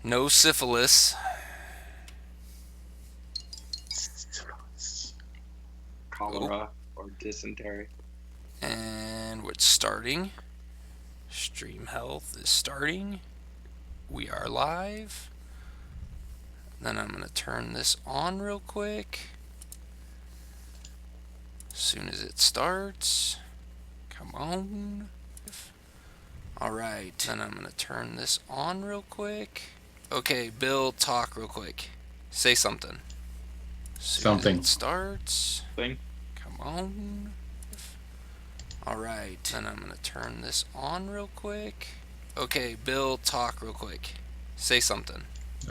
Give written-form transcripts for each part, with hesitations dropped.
No syphilis. Cholera or dysentery. And we're starting. Stream health is starting. We are live. Then I'm going to turn this on real quick. As soon as it starts. Come on. Alright, then I'm going to turn this on real quick. Okay, Bill, talk real quick. Say something. Something. It starts. Thing. Come on. Alright, then I'm going to turn this on real quick. Okay, Bill, talk real quick. Say something.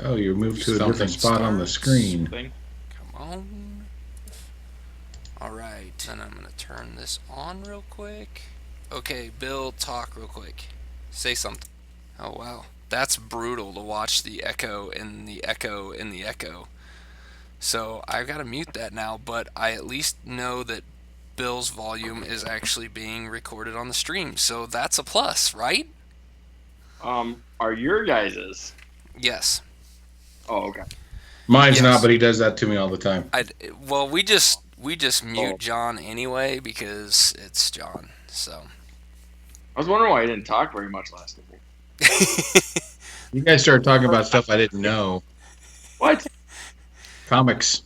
Oh, you moved to a different spot on the screen. Thing. Come on. Alright, then I'm going to turn this on real quick. Okay, Bill, talk real quick. Say something. Oh, wow. That's brutal to watch the echo and the echo and the echo. So I've got to mute that now, but I at least know that Bill's volume is actually being recorded on the stream. So that's a plus, right? Are your guys's? Yes. Oh, okay. Mine's not, but he does that to me all the time. Well, we just mute John anyway because it's John. So I was wondering why he didn't talk very much last night. You guys started talking about stuff I didn't know. What? Comics.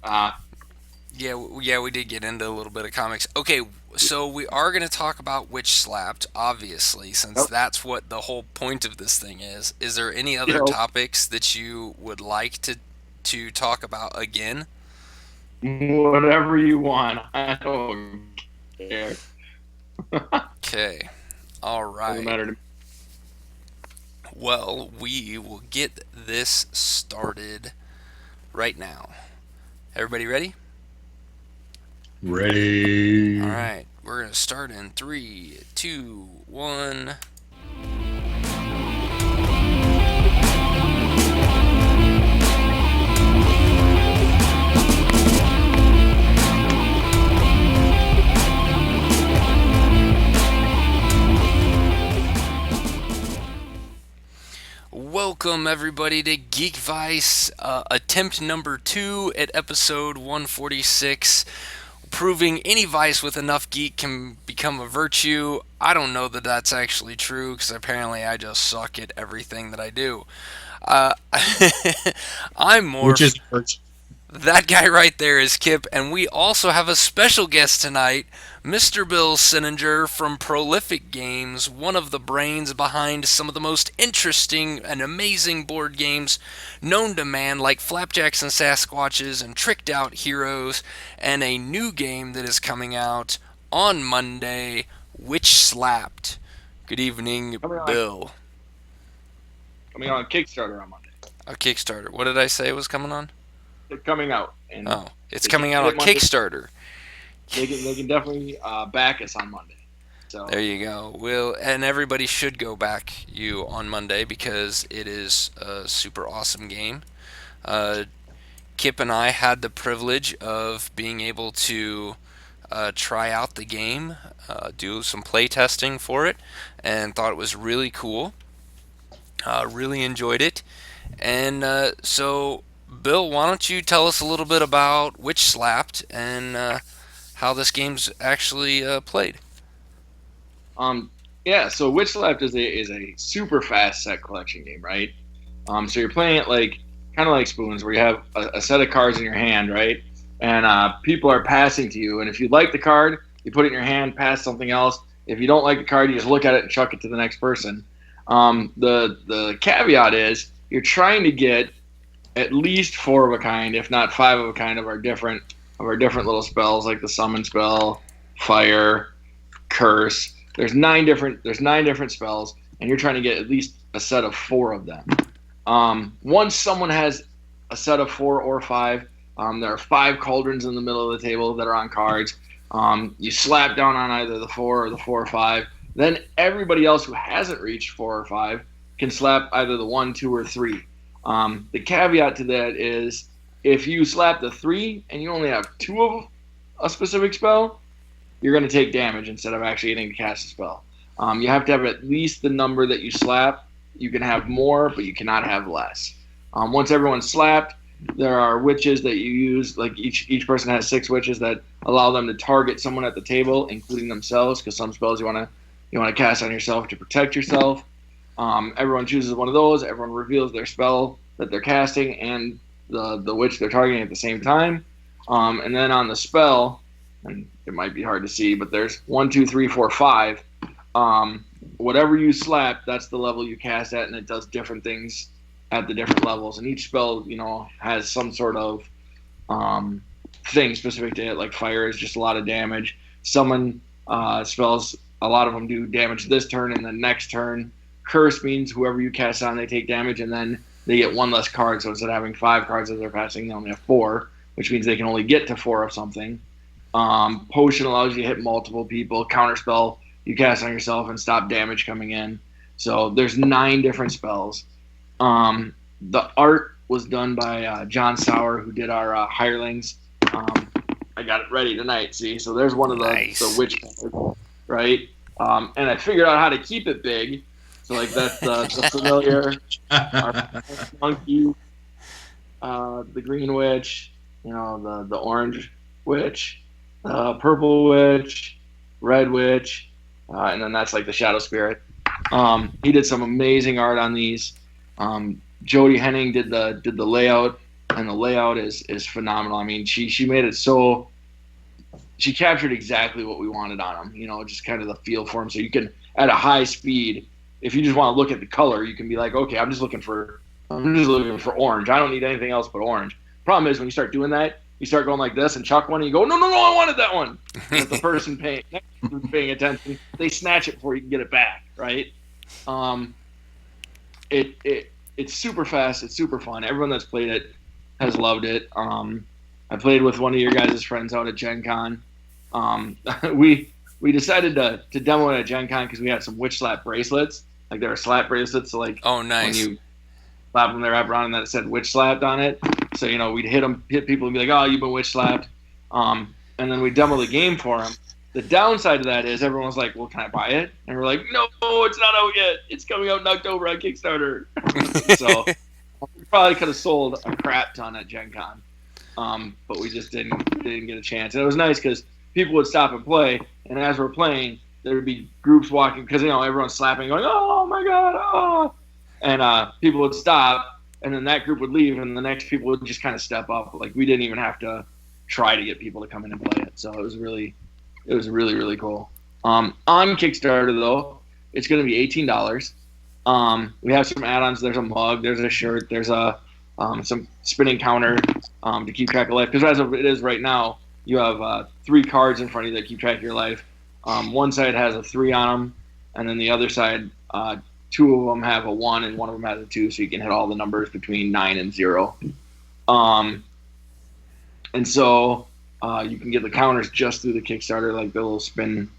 Yeah, we did get into a little bit of comics. Okay, so we are going to talk about Witch Slapped, obviously, since that's what the whole point of this thing is. Is there any other topics that you would like to talk about again? Whatever you want. I don't care. Okay. All right. Doesn't matter to me. Well, we will get this started right now. Everybody ready? Ready. All right. We're going to start in 3, 2, 1. Welcome everybody to Geekvice, attempt number 2 at episode 146. Proving any vice with enough geek can become a virtue. I don't know that that's actually true because apparently I just suck at everything that I do. I'm more. Which is virtue. That guy right there is Kip, and we also have a special guest tonight, Mr. Bill Sininger from Prolific Games, one of the brains behind some of the most interesting and amazing board games known to man, like Flapjacks and Sasquatches and Tricked Out Heroes, and a new game that is coming out on Monday, Witch Slapped. Good evening, Bill. Coming on Kickstarter on Monday. A Kickstarter. What did I say was coming on? They're coming out. And it's coming out on Kickstarter. They can definitely back us on Monday. So there you go. And everybody should go back you on Monday because it is a super awesome game. Kip and I had the privilege of being able to try out the game, do some play testing for it, and thought it was really cool. Really enjoyed it. And so, Bill, why don't you tell us a little bit about Witch Slapped and how this game's actually played? Yeah. So Witch Slapped is a super fast set collection game, right? So you're playing it like kind of like Spoons, where you have a set of cards in your hand, right? And people are passing to you, and if you like the card, you put it in your hand, pass something else. If you don't like the card, you just look at it and chuck it to the next person. The caveat is you're trying to get at least 4 of a kind, if not 5 of a kind, of our different little spells, like the summon spell, fire, curse. There's 9 different spells, and you're trying to get at least a set of 4 of them. Once someone has a set of 4 or 5, there are 5 cauldrons in the middle of the table that are on cards. You slap down on either the 4 or the 4 or 5. Then everybody else who hasn't reached 4 or 5 can slap either the 1, 2, or 3. The caveat to that is if you slap the 3 and you only have 2 of a specific spell, you're going to take damage instead of actually getting to cast a spell. You have to have at least the number that you slap you can have more, but you cannot have less. Once everyone's slapped, there are witches that you use. Like each person has 6 witches that allow them to target someone at the table, including themselves, because some spells you want to cast on yourself to protect yourself. Everyone chooses one of those. Everyone reveals their spell that they're casting and the witch they're targeting at the same time. And then on the spell, and it might be hard to see, but there's 1, 2, 3, 4, 5. Whatever you slap, that's the level you cast at, and it does different things at the different levels. And each spell, has some sort of thing specific to it. Like fire is just a lot of damage. Summon spells, a lot of them do damage this turn and the next turn. Curse means whoever you cast on, they take damage, and then they get one less card. So instead of having 5 cards as they're passing, they only have 4, which means they can only get to 4 of something. Potion allows you to hit multiple people. Counterspell, you cast on yourself and stop damage coming in. So there's 9 different spells. The art was done by John Sauer, who did our Hirelings. I got it ready tonight. See, so there's one of the witch cards, right? And I figured out how to keep it big. So like that's the familiar, our monkey, the green witch, the orange witch, purple witch, red witch, and then that's like the shadow spirit. He did some amazing art on these. Jody Henning did the layout, and the layout is phenomenal. I mean, she made it so she captured exactly what we wanted on them. Just kind of the feel for them. So you can at a high speed, if you just want to look at the color, you can be like, okay, I'm just looking for orange. I don't need anything else but orange. Problem is when you start doing that, you start going like this and chuck one, and you go, no, I wanted that one. If the person paying attention, they snatch it before you can get it back, right? It's super fast. It's super fun. Everyone that's played it has loved it. I played with one of your guys' friends out at Gen Con. We decided to demo it at Gen Con because we had some witch slap bracelets. Like there were slap bracelets, so like oh nice. When you slap them, they wrap around and that it said witch slapped on it. So we'd hit people and be like, oh, you've been witch slapped. And then we demo the game for them. The downside of that is everyone was like, well, can I buy it? And we're like, no, it's not out yet. It's coming out in October on Kickstarter. So we probably could have sold a crap ton at Gen Con. But we just didn't get a chance. And it was nice because people would stop and play, and as we're playing, there would be groups walking because everyone's slapping, going, "Oh my god!" Oh, and people would stop, and then that group would leave, and the next people would just kind of step up. Like we didn't even have to try to get people to come in and play it. So it was really really cool. On Kickstarter though, it's going to be $18. We have some add-ons. There's a mug. There's a shirt. There's some spinning counter to keep track of life. Because as it is right now, you have 3 cards in front of you that keep track of your life. One side has a 3 on them, and then the other side, 2 of them have a 1 and one of them has a 2, so you can hit all the numbers between 9 and 0. And so you can get the counters just through the Kickstarter, like the little spin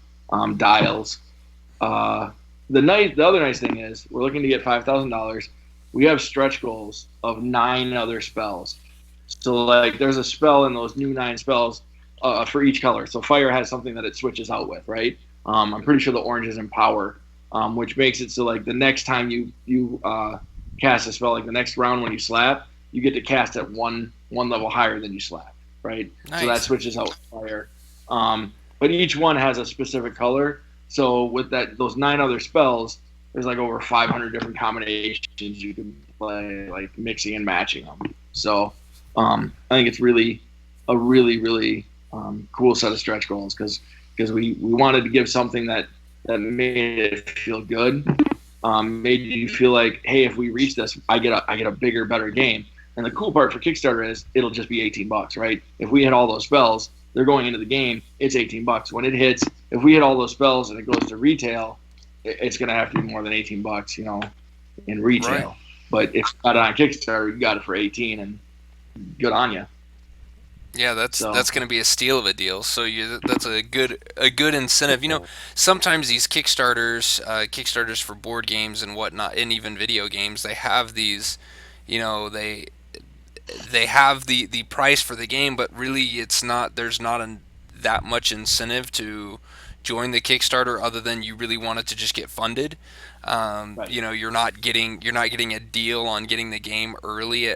dials. The other nice thing is we're looking to get $5,000. We have stretch goals of 9 other spells. So like there's a spell in those new 9 spells for each color. So fire has something that it switches out with, right? I'm pretty sure the orange is empower, which makes it so like the next time you cast a spell, like the next round when you slap, you get to cast at one level higher than you slap, right? Nice. So that switches out fire. But each one has a specific color. So with those 9 other spells, there's like over 500 different combinations you can play, like mixing and matching them. So I think it's really cool set of stretch goals because we wanted to give something that made it feel good, made you feel like, hey, if we reach this, I get a bigger, better game. And the cool part for Kickstarter is it'll just be $18, right? If we hit all those spells, they're going into the game. It's $18. When it hits, if we hit all those spells and it goes to retail, it's going to have to be more than $18, in retail. Right. But if you got it on Kickstarter, you got it for 18, and good on you. Yeah, that's going to be a steal of a deal. So that's a good incentive. Sometimes these Kickstarters for board games and whatnot, and even video games, they have these, they have the price for the game, but really it's not. There's not that much incentive to join the Kickstarter other than you really want it to just get funded. Right. You're not getting a deal on getting the game early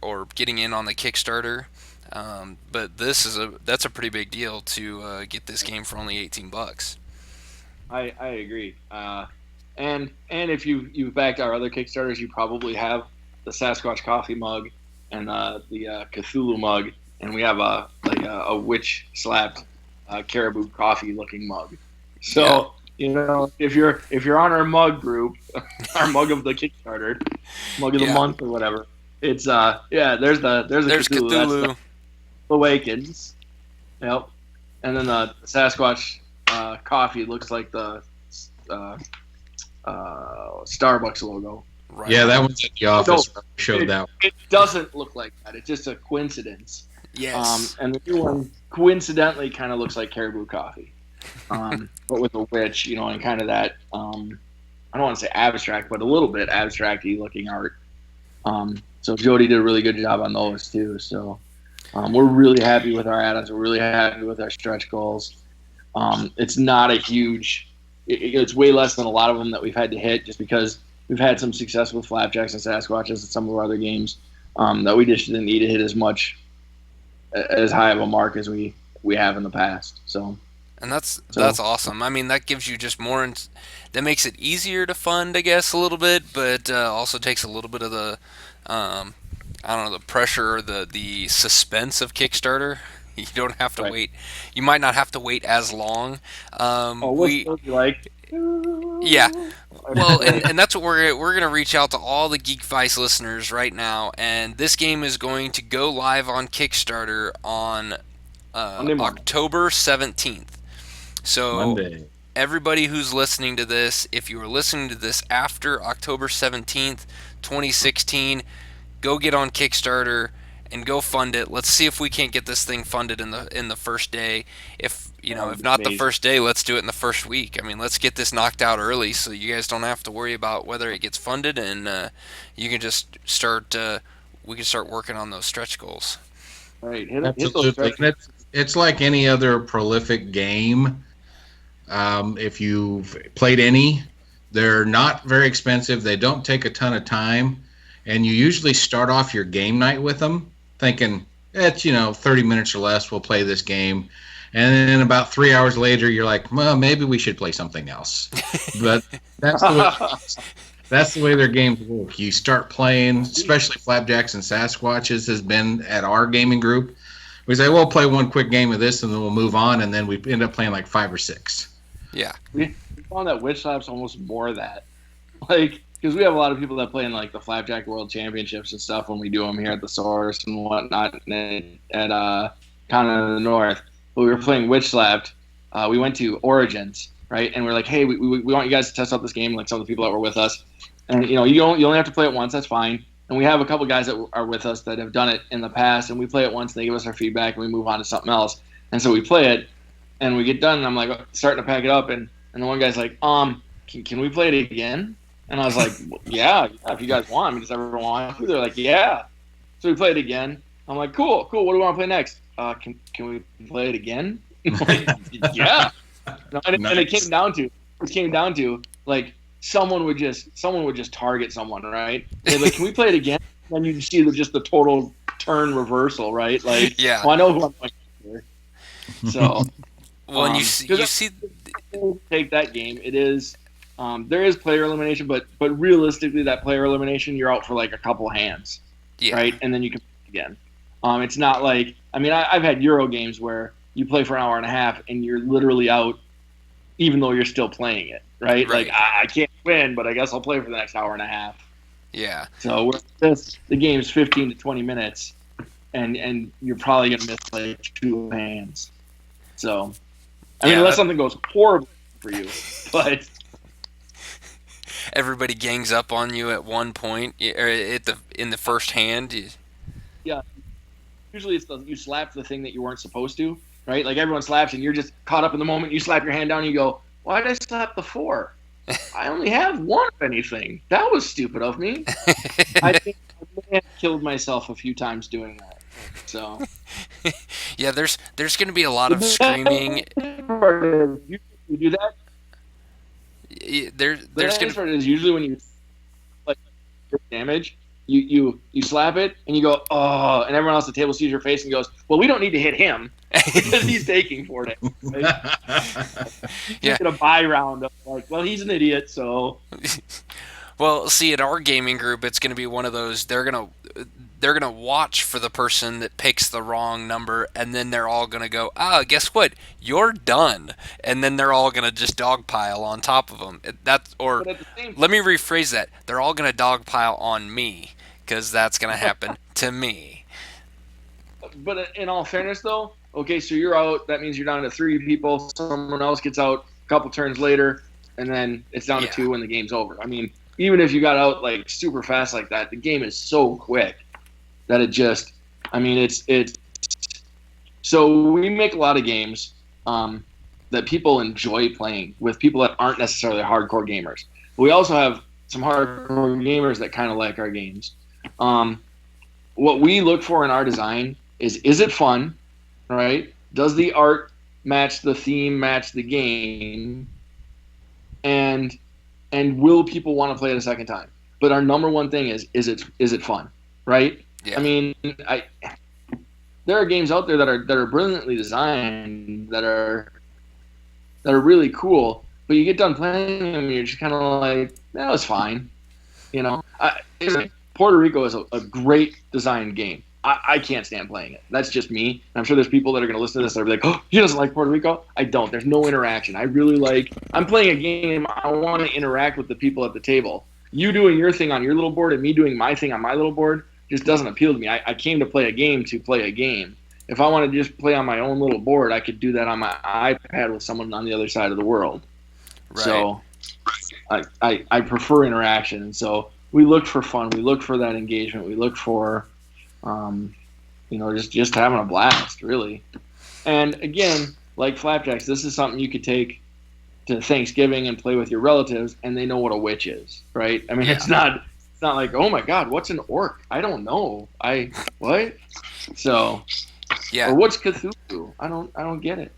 or getting in on the Kickstarter. But that's a pretty big deal to get this game for only $18. I agree. And if you've backed our other Kickstarters, you probably have the Sasquatch coffee mug and the Cthulhu mug, and we have a witch slapped caribou coffee looking mug. Yeah, So if you're on our mug group, our mug of the Kickstarter, mug of the yeah. month or whatever, it's there's a There's Cthulhu. That's the Cthulhu. Awakens. Yep. And then the Sasquatch coffee looks like the uh, Starbucks logo. Right Yeah, that on. one's at the office. Where we showed It, that. it doesn't look like that. It's just a coincidence. Yes. And the new one coincidentally kind of looks like caribou coffee, but with a witch, and kind of that. I don't want to say abstract, but a little bit abstract-y looking art. So Jody did a really good job on those too. So we're really happy with our add-ons. We're really happy with our stretch goals. It's not a huge. It's way less than a lot of them that we've had to hit, just because we've had some success with Flapjacks and Sasquatches and some of our other games that we just didn't need to hit as high of a mark as we have in the past. And that's awesome. I mean, that gives you just more. That makes it easier to fund, I guess, a little bit, but also takes a little bit of the, I don't know, the pressure or the suspense of Kickstarter. You don't have to right. wait. You might not have to wait as long. Oh, we'll We still be like. Yeah. Well, and, Right. and that's what we're gonna reach out to all the Geekvice listeners right now, and this game is going to go live on Kickstarter on Monday morning. October 17th. So Monday. everybody who's listening to this, if you are listening to this after October 17th, 2016, go get on Kickstarter and go fund it. Let's see if we can't get this thing funded in the first day. That would If be not the amazing. first day, let's do it in the first week. I mean, let's get this knocked out early so you guys don't have to worry about whether it gets funded, and you can just start. We can start working on those stretch goals. Right. Hit those Absolutely. stretch. And it's like any other prolific game. If you've played any, they're not very expensive. They don't take a ton of time. And you usually start off your game night with them thinking, it's, 30 minutes or less, we'll play this game. And then about 3 hours later, you're like, well, maybe we should play something else. But that's the way, that's the way their games work. You start playing, especially Flapjacks and Sasquatches has been at our gaming group. We say, we'll play one quick game of this and then we'll move on. And then we end up playing like 5 or 6. Yeah. We found that Witch Slap's almost more of that. Like, because we have a lot of people that play in like the Flapjack World Championships and stuff when we do them here at the Source and whatnot at kind of the North. But we were playing Witch Slapped. We went to Origins, right? And we're like, hey, we want you guys to test out this game, like some of the people that were with us. And you only have to play it once. That's fine. And we have a couple guys that are with us that have done it in the past, and we play it once, and they give us our feedback, and we move on to something else. And so we play it, and we get done, and I'm like starting to pack it up, and the one guy's like, can we play it again? And I was like, well, yeah, if you guys want. I mean, does everyone want to? They're like, yeah. So we played it again. I'm like, cool. What do we want to play next? Can we play it again? Like, yeah. No, and Nice. it came down to like someone would just target someone, right? They're like, can we play it again? And then you see the total turn reversal, right? Like, Yeah. well, I know who I'm going here. So Well, and you because see. take that game. It is there is player elimination, but realistically, that player elimination, you're out for like a couple hands, Yeah. right? And then you can play again. It's not like I've had Euro games where you play for an hour and a half and you're literally out, even though you're still playing it, right? Right. Like I can't win, but I guess I'll play for the next hour and a half. Yeah. So the game's 15 to 20 minutes, and you're probably gonna miss like 2 hands. So unless something goes horribly for you, but. Everybody gangs up on you at one point, or in the first hand. Yeah, usually it's you slap the thing that you weren't supposed to, right? Like everyone slaps and you're just caught up in the moment. You slap your hand down and you go, why did I slap the 4? I only have 1 of anything. That was stupid of me. I think I may have killed myself a few times doing that. So Yeah, there's going to be a lot of screaming. You You do that. The There's gonna nice part is usually when you like damage, you slap it and you go, oh, and everyone else at the table sees your face and goes, well, we don't need to hit him because he's taking 4 damage. Right? You yeah. get a buy round of like, well, he's an idiot, so Well, see, at our gaming group, it's going to be one of those. They're gonna watch for the person that picks the wrong number, and then they're all gonna go, ah, guess what? You're done, and then they're all gonna just dogpile on top of them. That's or but at the same let me rephrase that. They're all gonna dogpile on me, because that's gonna happen to me. but in all fairness, though, okay, so you're out. That means you're down to 3 people. Someone else gets out a couple turns later, and then it's down to Yeah, 2 when the game's over. I mean, even if you got out like super fast like that, the game is so quick that it just, I mean, it's. So we make a lot of games that people enjoy playing with people that aren't necessarily hardcore gamers. But we also have some hardcore gamers that kind of like our games. Um, what we look for in our design is it fun, right? Does the art match the theme, match the game, and will people want to play it a second time? But our number one thing is it fun, right? I yeah, mean, I there are games out there that are brilliantly designed that are really cool, but you get done playing them, and you're just kind of like, that was fine, you know. Puerto Rico is a great designed game. I can't stand playing it. That's just me. I'm sure there's people that are going to listen to this that are like, oh, he doesn't like Puerto Rico. I don't. There's no interaction. I really like. I'm playing a game. I want to interact with the people at the table. You doing your thing on your little board and me doing my thing on my little board just doesn't appeal to me. I came to play a game to play a game. If I want to just play on my own little board, I could do that on my iPad with someone on the other side of the world. right. So I prefer interaction, and so we look for fun. We look for that engagement. We look for, um, just having a blast, really. And again, like flapjacks, this is something you could take to Thanksgiving and play with your relatives, and they know what a witch is, right? I mean, Yeah, it's not like, oh my god, what's an orc? I don't know. What? So, yeah. or what's Cthulhu? I don't get it.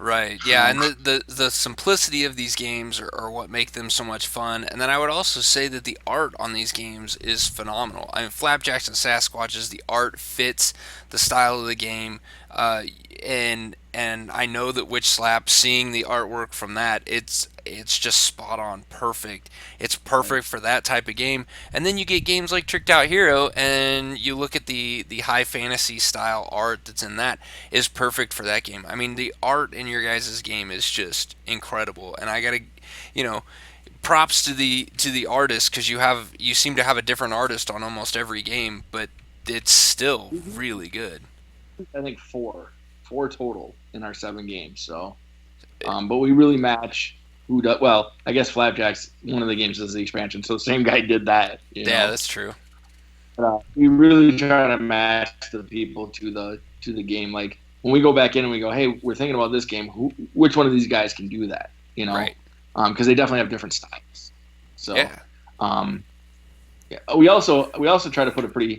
Right, yeah, So, and the simplicity of these games are what make them so much fun. And then I would also say that the art on these games is phenomenal. I mean, Flapjacks and Sasquatches, the art fits the style of the game, and I know that Witch Slap, seeing the artwork from that, it's just spot on, perfect. It's right. perfect for that type of game. And then you get games like Tricked Out Hero, and you look at the high fantasy style art that's in that is perfect for that game. I mean, the art in your guys' game is just incredible, and I gotta, you know, props to the artist, because you seem to have a different artist on almost every game, but it's still really good. I think four total in our 7 games. So, but we really match who does well. I guess Flapjacks, one of the games is the expansion, so the same guy did that. Yeah, that's true. But, we really try to match the people to the game. Like when we go back in and we go, hey, we're thinking about this game. Which one of these guys can do that? Right. Because they definitely have different styles. So, Yeah. um, yeah. We also try to put a pretty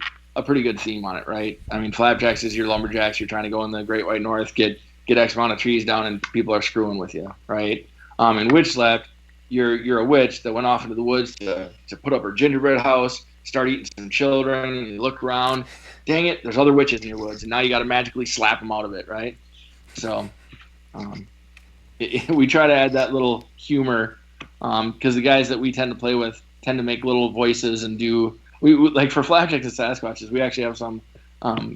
good theme on it, right? I mean, Flapjacks is your lumberjacks. You're trying to go in the Great White North, get X amount of trees down, and people are screwing with you, right? And Witch Slap, you're a witch that went off into the woods to put up her gingerbread house, start eating some children, and you look around, dang it, there's other witches in your woods, and now you got to magically slap them out of it, right? So, um, we try to add that little humor because the guys that we tend to play with tend to make little voices and do like for Flapjacks and Sasquatches. We actually have some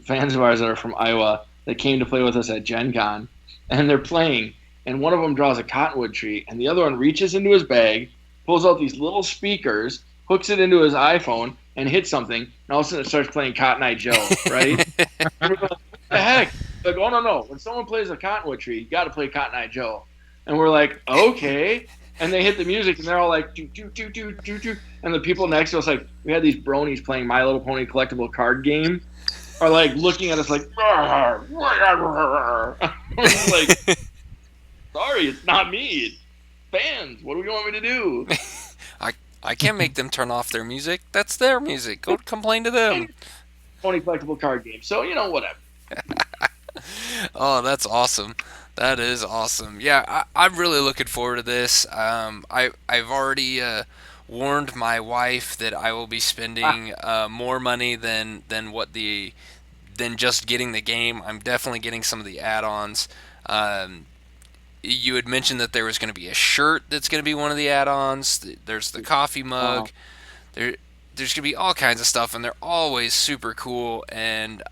fans of ours that are from Iowa that came to play with us at Gen Con, and they're playing, and one of them draws a cottonwood tree, and the other one reaches into his bag, pulls out these little speakers, hooks it into his iPhone, and hits something, and all of a sudden it starts playing Cotton Eye Joe, right? And we're going, what the heck? Like, oh no! When someone plays a cottonwood tree, you got to play Cotton Eye Joe. And we're like, okay. And they hit the music, and they're all like, do do do do do do. And the people next to us, like, we had these bronies playing My Little Pony collectible card game, are like looking at us like, rawr, rawr, rawr. Like, sorry, it's not me. It's fans. What do you want me to do? I I can't make them turn off their music. That's their music. Go complain to them. Pony collectible card game. So whatever. Oh, that's awesome. That is awesome. Yeah, I'm really looking forward to this. I've already warned my wife that I will be spending more money than than just getting the game. I'm definitely getting some of the add-ons. Um, you had mentioned that there was going to be a shirt that's going to be one of the add-ons. There's the coffee Uh, mug. There, there's gonna be all kinds of stuff, and they're always super cool. And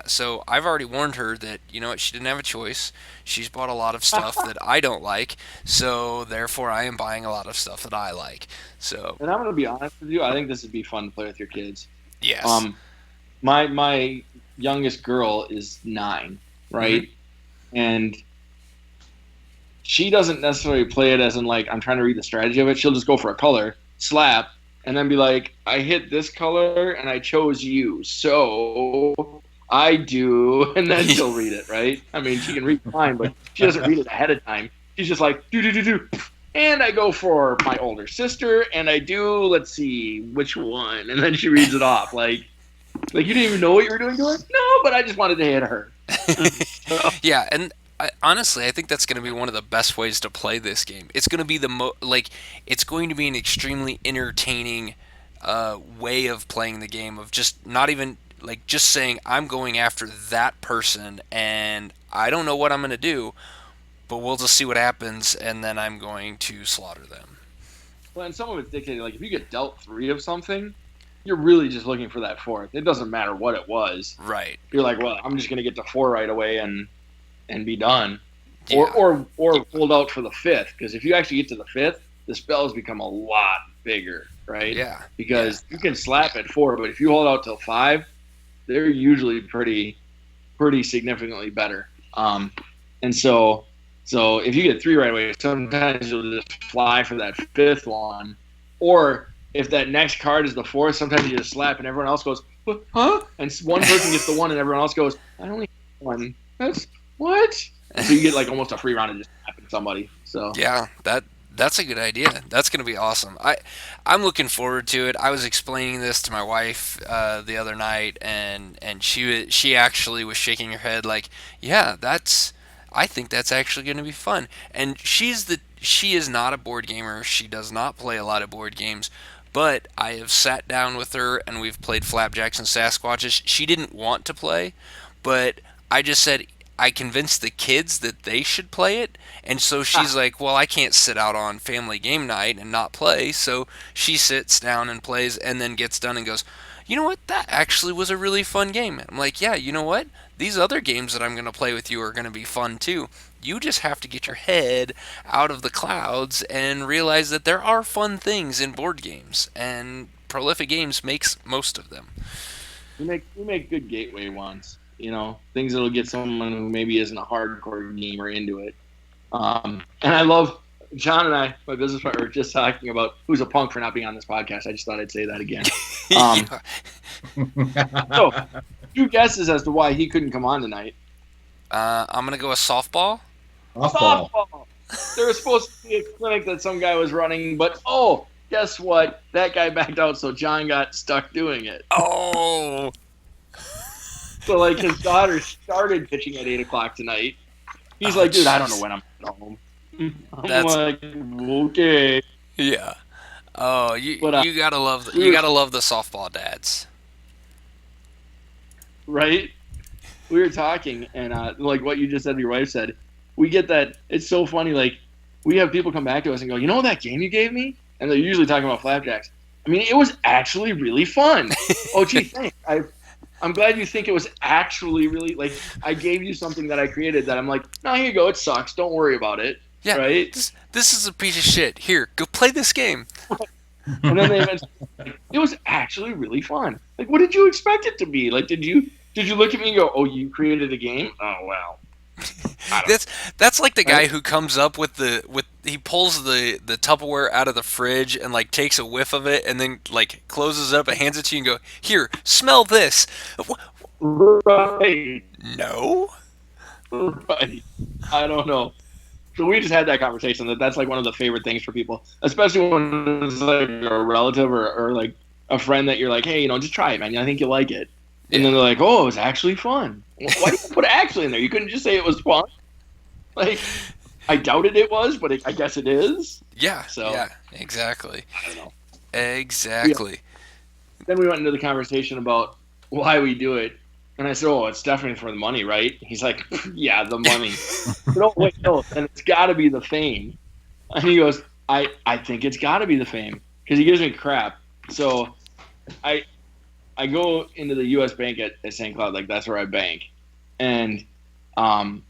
so I've already warned her that she didn't have a choice. She's bought a lot of stuff that I don't like, so therefore I am buying a lot of stuff that I like. So and I'm gonna be honest with you. I think this would be fun to play with your kids. yes. Um, my youngest girl is 9, Hmm. right? And she doesn't necessarily play it as in like I'm trying to read the strategy of it. She'll just go for a color, slap, and then be like, I hit this color and I chose you, so I do, and then she'll read it, right? I mean, she can read mine, but she doesn't read it ahead of time. She's just like do do do do, and I go for my older sister, and I do. Let's see which one, and then she reads it off like you didn't even know what you were doing to her. No, but I just wanted to hit her. So, Yeah, and honestly, I think that's going to be one of the best ways to play this game. It's going to be it's going to be an extremely entertaining way of playing the game, of just not even like just saying I'm going after that person and I don't know what I'm going to do, but we'll just see what happens and then I'm going to slaughter them. well, and some of it's dictated. Like if you get dealt 3 of something, you're really just looking for that fourth. It doesn't matter what it was. Right. You're like, well, I'm just gonna get to 4 right away and be done, Yeah. or hold out for the fifth. Because if you actually get to the fifth, the spells become a lot bigger, right? Yeah. Yeah. Because you can slap at 4, but if you hold out till 5, they're usually pretty significantly better. And so if you get 3 right away, sometimes you'll just fly for that fifth one, or if that next card is the fourth, sometimes you just slap and everyone else goes, huh? And one person gets the one and everyone else goes, I only have one. That's what? And so you get like almost a free round of just slapping somebody. So Yeah, that's a good idea. That's going to be awesome. I'm looking forward to it. I was explaining this to my wife the other night, and she actually was shaking her head like, yeah, that's I think that's actually going to be fun. And she is not a board gamer. She does not play a lot of board games. But I have sat down with her and we've played Flapjacks and Sasquatches. She didn't want to play, but I just said I convinced the kids that they should play it, and so she's like, "Well, I can't sit out on family game night and not play." So she sits down and plays, and then gets done and goes, "You know what? That actually was a really fun game." I'm like, "Yeah, you know what? These other games that I'm going to play with you are going to be fun too. You just have to get your head out of the clouds and realize that there are fun things in board games, and Prolific Games makes most of them." we make good gateway ones. Things that'll get someone who maybe isn't a hardcore gamer into it. And I love John and I, my business partner, were just talking about who's a punk for not being on this podcast. I just thought I'd say that again. Um, Yeah. so, 2 guesses as to why he couldn't come on tonight. I'm going to go with softball. Softball. Softball. There was supposed to be a clinic that some guy was running, but guess what? That guy backed out, so John got stuck doing it. Oh, So, like, his daughter started pitching at 8 o'clock tonight. He's like, dude, I don't know jeez. when I'm home. I'm That's like, okay. yeah. Oh, you But, you gotta love we you were, gotta love the softball dads. right? We were talking, and like what you just said, your wife said, we get that. It's so funny. Like, we have people come back to us and go, you know that game you gave me? And they're usually talking about flapjacks. I mean, it was actually really fun. Oh, gee, thanks. I'm glad you think it was actually really, like, I gave you something that I created that I'm like, no, here you go. It sucks. Don't worry about it. Yeah, Right? this is a piece of shit. Here, go play this game. And then they eventually, like, it was actually really fun. Like, what did you expect it to be? Like, did you look at me and go, oh, you created a game? Oh, well. I don't That's like the know. guy Right? who comes up with he pulls the Tupperware out of the fridge and like takes a whiff of it and then like closes it up and hands it to you and go, here, smell this. Right. No. Right. I don't know. So we just had that conversation that's like one of the favorite things for people, especially when it's like a relative or like a friend that you're like, hey, just try it, man. I think you'll like it. And then Yeah. they're like, oh, it was actually fun. Why did you put actually in there? You couldn't just say it was fun. Like, I doubted it was, but I guess it is. Yeah, So yeah, exactly. I don't know. Yeah. Exactly. Then we went into the conversation about why we do it, and I said, "Oh, it's definitely for the money, right?" He's like, "Yeah, the money." No, wait, no, then it's got to be the fame. And he goes, I think it's got to be the fame because he gives me crap. So I I go into the U.S. bank at St. Cloud, like that's where I bank, and um,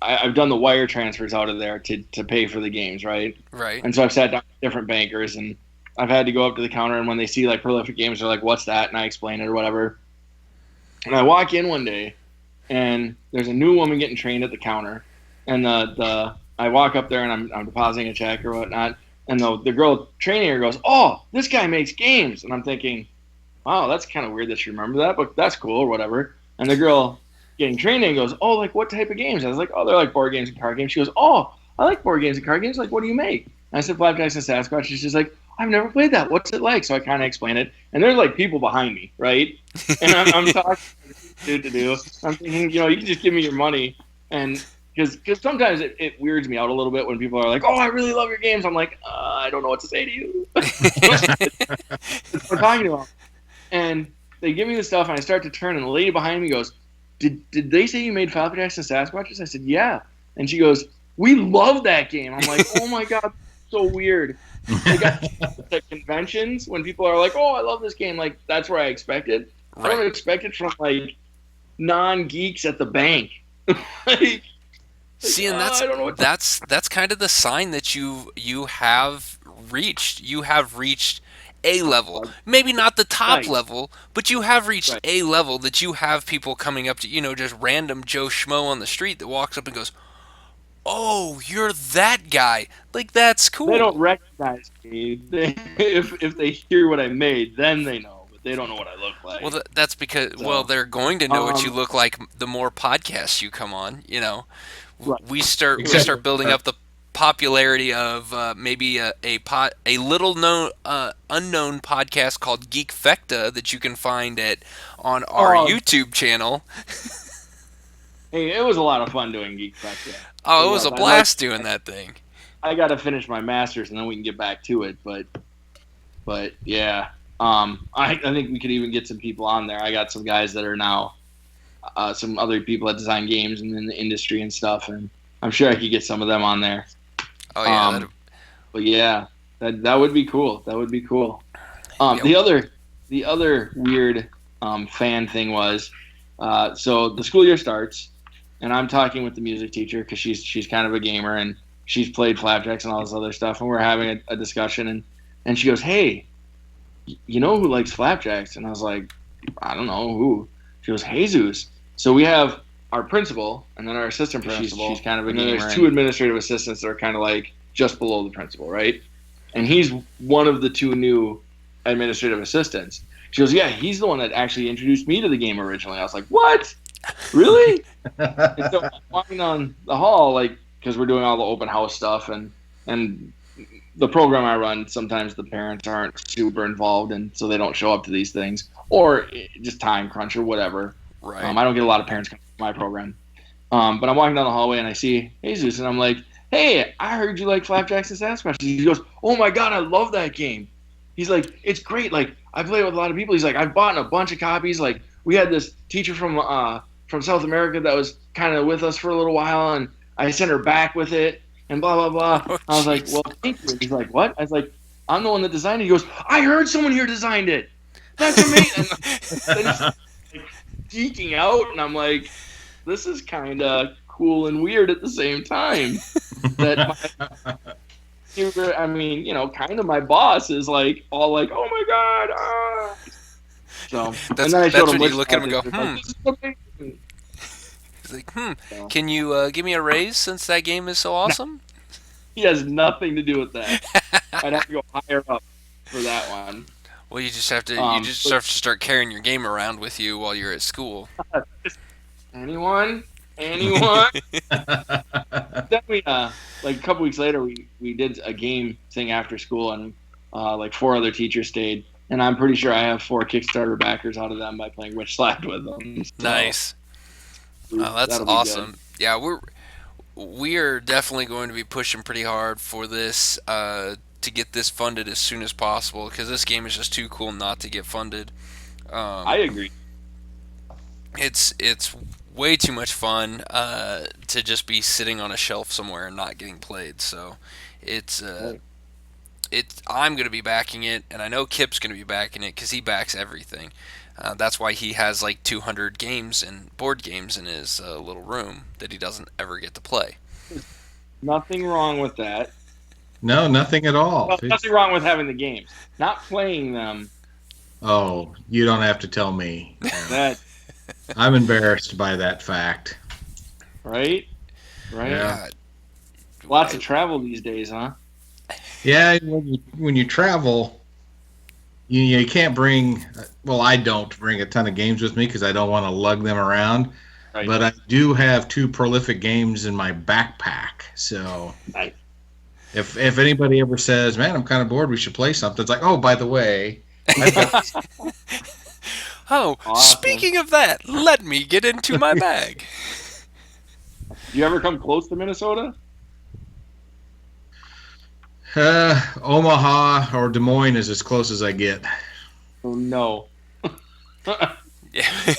I've done the wire transfers out of there to pay for the games, right? Right. And so I've sat down with different bankers, and I've had to go up to the counter, and when they see like prolific games, they're like, "What's that?" And I explain it or whatever. And I walk in one day, and there's a new woman getting trained at the counter, and the I walk up there and I'm depositing a check or whatnot, and the girl training her goes, "Oh, this guy makes games," and I'm thinking, "Wow, that's kind of weird that you remember that, but that's cool or whatever." And the girl getting training goes, "Oh, like what type of games?" I was like, "Oh, they're like board games and card games." She goes, "Oh, I like board games and card games. Like, what do you make?" And I said, "Flapjacks and Sasquatch." She's just like, "I've never played that. What's it like?" So I kind of explain it, and there's like people behind me, right? And I'm talking to do. I'm thinking, you can just give me your money, and because sometimes it weirds me out a little bit when people are like, "Oh, I really love your games." I'm like, I don't know what to say to you. We're talking about, and they give me the stuff, and I start to turn, and the lady behind me goes, "Did they say you made Flapjacks and Sasquatches?" I said, "Yeah," and she goes, "We love that game." I'm like, "Oh my god, so weird." Like at conventions when people are like, "Oh, I love this game," like that's where I expect it. I don't Right. expect it from like non-geeks at the bank. like, See, and I don't know what. that's kind of the sign that you have reached. You have reached a level. Maybe not the top Right, level, but you have reached right. a level that you have people coming up to, just random Joe Schmo on the street that walks up and goes, "Oh, you're that guy." Like that's They don't cool. recognize me. If they hear what I made, then they know, but they don't know what I look Well, like. that's because So, they're going to know what you um, look like the more podcasts you come on. right, We right. start building up the popularity of maybe a little known unknown podcast called Geekfecta that you can find on our Oh, YouTube channel. hey, it was a lot of fun doing Geek Factor. It Oh, it was was. a blast doing that thing. I got to finish my masters, and then we can get back to it. But yeah, I think we could even get some people on there. I got some guys that are now some other people that design games and in the industry and stuff, and I'm sure I could get some of them on there. Oh yeah, Um, but yeah, that would be cool. That would be cool. yeah, The other weird fan thing was, so the school year starts, and I'm talking with the music teacher because she's kind of a gamer and she's played Flapjacks and all this other stuff, and we're having a discussion, and she goes, "Hey, you know who likes Flapjacks?" And I was like, "I don't know who." She goes, "Jesus." So we have our principal and then our assistant principal. She's kind of a gamer. There's two administrative assistants that are kind of like just below the principal, right? And he's one of the two new administrative assistants. She goes, "Yeah, he's the one that actually introduced me to the game originally." I was like, "What? Really?" And so I'm walking down the hall, like, because we're doing all the open house stuff, and the program I run, sometimes the parents aren't super involved, and so they don't show up to these things, or just time crunch or whatever. right. I don't get a lot of parents coming to my program. But I'm walking down the hallway and I see Jesus, and I'm like, "Hey, I heard you like Flapjacks and Sasquatch." He goes, "Oh my god, I love that game." He's like, "It's great. Like, I play it with a lot of people." He's like, "I've bought a bunch of copies. Like, we had this teacher from South America that was kind of with us for a little while, and I sent her back with it, and blah blah blah." Oh I was like, jeez. "Well, thank you." He's like, "What?" I was like, "I'm the one that designed it." He goes, "I heard someone here designed it. That's amazing." And then he's like geeking out, and I'm like, "This is kind of cool and weird at the same time." That I mean, kind of my boss is like all like, "Oh my god!" Ah. So, and That's then I showed that's him when you which look at him and go, He's like, "Hmm." "This is amazing." He's like, So, Can you give me a raise since that game is so no, awesome?" he has nothing to do with that. I'd have to go higher up for that one. Well, you just But have to start carrying your game around with you while you're at school. anyone, anyone. Then we like a couple weeks later we did a game thing after school, and like four other teachers stayed, and I'm pretty sure I have 4 Kickstarter backers out of them by playing Witch Slapped with them. So Nice. Oh, that's that'll be good. awesome. Yeah, we are definitely going to be pushing pretty hard for this to get this funded as soon as possible because this game is just too cool not to get funded. I Um, agree. it's way too much fun to just be sitting on a shelf somewhere and not getting played. So it's Right. I'm going to be backing it, and I know Kip's going to be backing it because he backs everything. That's why he has like 200 games and board games in his little room that he doesn't ever get to play. Nothing wrong with that. No, nothing at all. Well, nothing wrong with having the games. Not playing them. Oh, you don't have to tell me. That I'm embarrassed by that fact. right, right. Yeah. Lots of travel these days, huh? Yeah, when you travel, you can't bring. Well, I don't bring a ton of games with me because I don't want to lug them around. Right. But I do have 2 prolific games in my backpack. So Nice. if anybody ever says, "Man, I'm kind of bored. We should play something," it's like, "Oh, by the way, I've got." Oh, Awesome. speaking of that, let me get into my bag. You ever come close to Minnesota? Omaha or Des Moines is as close as I get. Oh no. Yeah.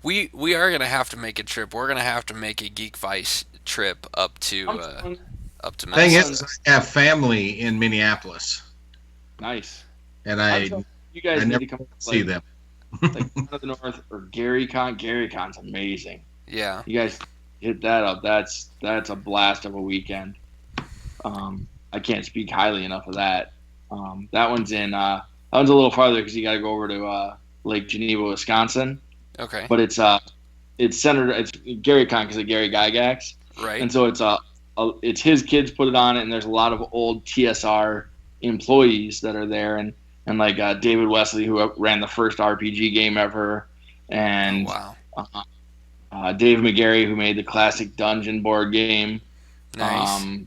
We are gonna have to make a trip. We're gonna have to make a Geekvice trip up to Thing Minnesota. is, I have family in Minneapolis, Nice. and I'm I telling you guys I need never to come see like, them. like Town of the North or Gary Con. Gary Con's amazing. Yeah. You guys hit that up. That's a blast of a weekend. I can't speak highly enough of that. That one's that one's a little farther because you got to go over to Lake Geneva, Wisconsin. Okay. But it's centered. It's Gary Con because of Gary Gygax, Right. and so it's his kids put it on it, and there's a lot of old TSR employees that are there, and like David Wesley who ran the first RPG game ever, and Oh, wow. Dave McGarry who made the classic Dungeon board game. Nice.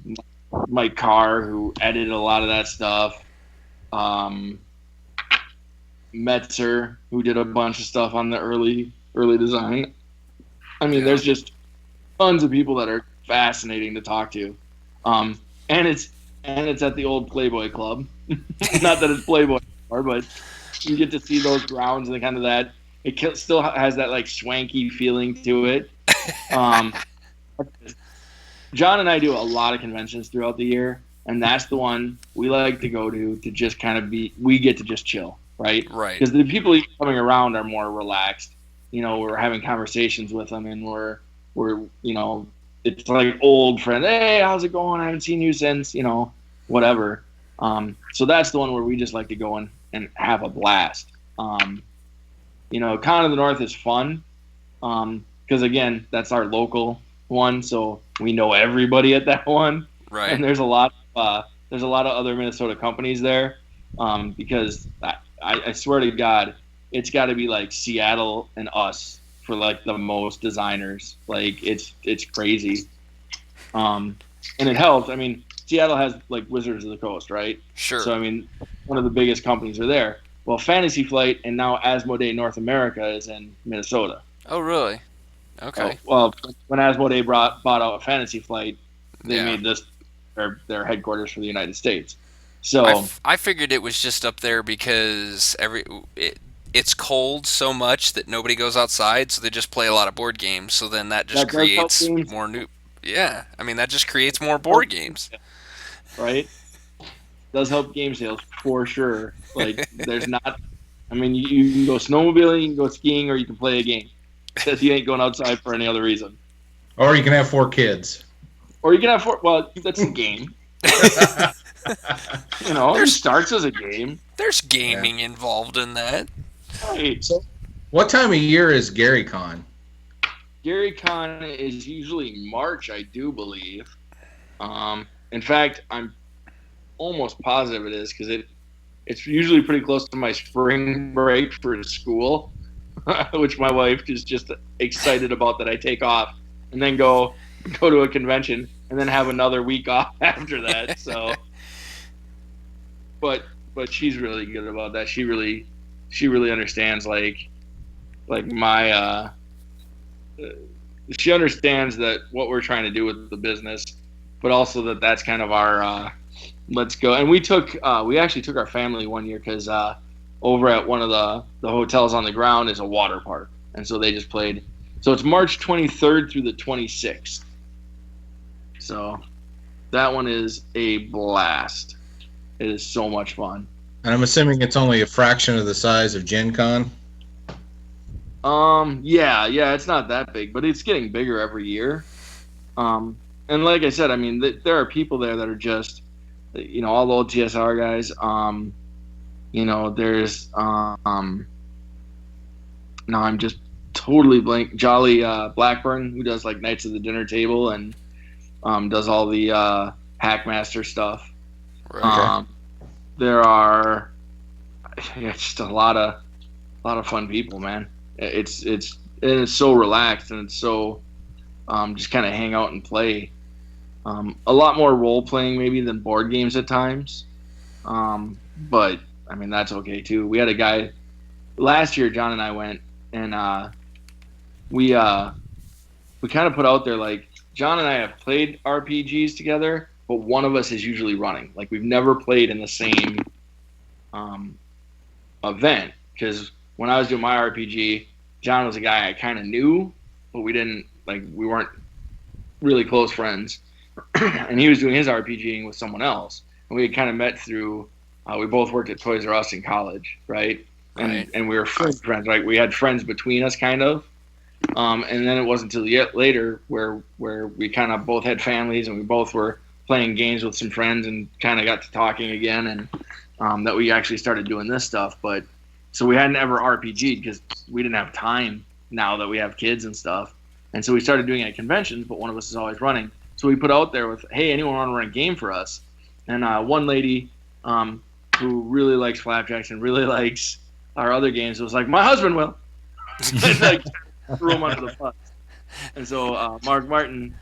Mike Carr, who edited a lot of that stuff. Metzer, who did a bunch of stuff on the early design. I mean, Yeah. there's just tons of people that are fascinating to talk to. And it's at the old Playboy Club. Not that it's Playboy anymore, but you get to see those grounds and kind of that. It still has that like swanky feeling to it. John and I do a lot of conventions throughout the year, and that's the one we like to go to just kind of we get to just chill, right? Right. Because the people coming around are more relaxed. You know, we're having conversations with them, and we're it's like old friend. Hey, how's it going? I haven't seen you since whatever. So that's the one where we just like to go and have a blast. Con of the North is fun because again, that's our local one, so we know everybody at that one. Right. And there's a lot of other Minnesota companies there because I swear to God, it's got to be like Seattle and us for like the most designers. Like it's crazy, and it helps. I mean, Seattle has like Wizards of the Coast, right? Sure. So I mean, one of the biggest companies are there. Well, Fantasy Flight and now Asmodee North America is in Minnesota. Oh, really? Okay. Well, when Asmodee bought out Fantasy Flight, they Yeah. made this their headquarters for the United States. So I figured it was just up there because it's cold so much that nobody goes outside, so they just play a lot of board games. So then that just That does help creates games. more new. Yeah, I mean that just creates more board games. right? Does help game sales for sure. Like there's not. I mean, you can go snowmobiling, you can go skiing, or you can play a game. Because you ain't going outside for any other reason. Or you can have 4 kids. Or you can have well, that's a game. It starts as a game. There's gaming involved in that. Right. So, what time of year is Gary Con? Gary Con is usually March, I do believe. In fact, I'm almost positive it is because it's usually pretty close to my spring break for school, which my wife is just excited about that I take off and then go to a convention and then have another week off after that. So, but she's really good about that. She really understands like my she understands that what we're trying to do with the business, but also that that's kind of our let's go. And we actually took our family one year because over at one of the hotels on the ground is a water park, and so they just played. So it's March 23rd through the 26th. So that one is a blast. It is so much fun. And I'm assuming it's only a fraction of the size of Gen Con. Yeah, it's not that big, but it's getting bigger every year. And like I said, I mean, there are people there that are just, all the old TSR guys. There's no, I'm just totally blank. Jolly Blackburn, who does like Knights of the Dinner Table and does all the Hackmaster stuff. Right. There are just a lot of fun people, man. It's so relaxed and it's so just kind of hang out and play. A lot more role playing maybe than board games at times, but I mean that's okay too. We had a guy last year. John and I went and we kind of put out there like John and I have played RPGs together, but one of us is usually running. Like we've never played in the same event because when I was doing my RPG, John was a guy I kind of knew, but we weren't really close friends. And he was doing his RPGing with someone else, and we had kind of met through. We both worked at Toys R Us in college, right? And we were friends, right? We had friends between us, kind of. And then it wasn't until later where we kind of both had families and we both were playing games with some friends and kind of got to talking again, and that we actually started doing this stuff. But so we hadn't ever RPG'd because we didn't have time now that we have kids and stuff. And so we started doing it at conventions, but one of us is always running. So we put out there with, hey, anyone want to run a game for us? And one lady who really likes Flapjacks and really likes our other games was like, my husband will. And, like, threw him under the bus. And so Mark Martin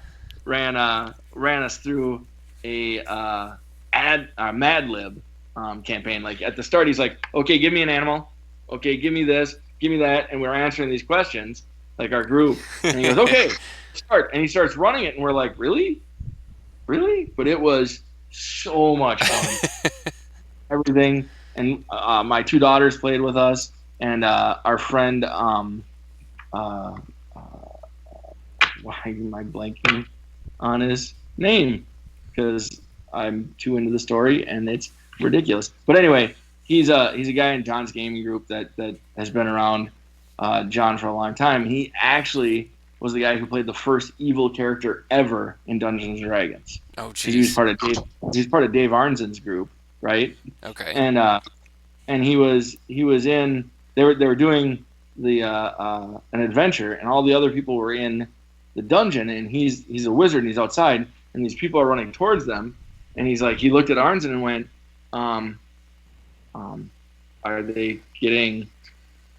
ran us through a Mad Lib campaign. Like at the start, he's like, okay, give me an animal. Okay, give me this, give me that. And we're answering these questions, like our group. And he goes, okay, start. And he starts running it. And we're like, really? Really? But it was so much fun. Everything. And my two daughters played with us. And our friend, why am I blanking on his name? Because I'm too into the story and it's ridiculous. But anyway, he's a guy in John's gaming group that has been around John for a long time. He actually was the guy who played the first evil character ever in Dungeons and Dragons. Oh, geez. He was part of Dave Arnzen's group, right? Okay. And he was in. They were doing the an adventure, and all the other people were in the dungeon, and he's a wizard, and he's outside, and these people are running towards them, and he looked at Arnzen and went, are they getting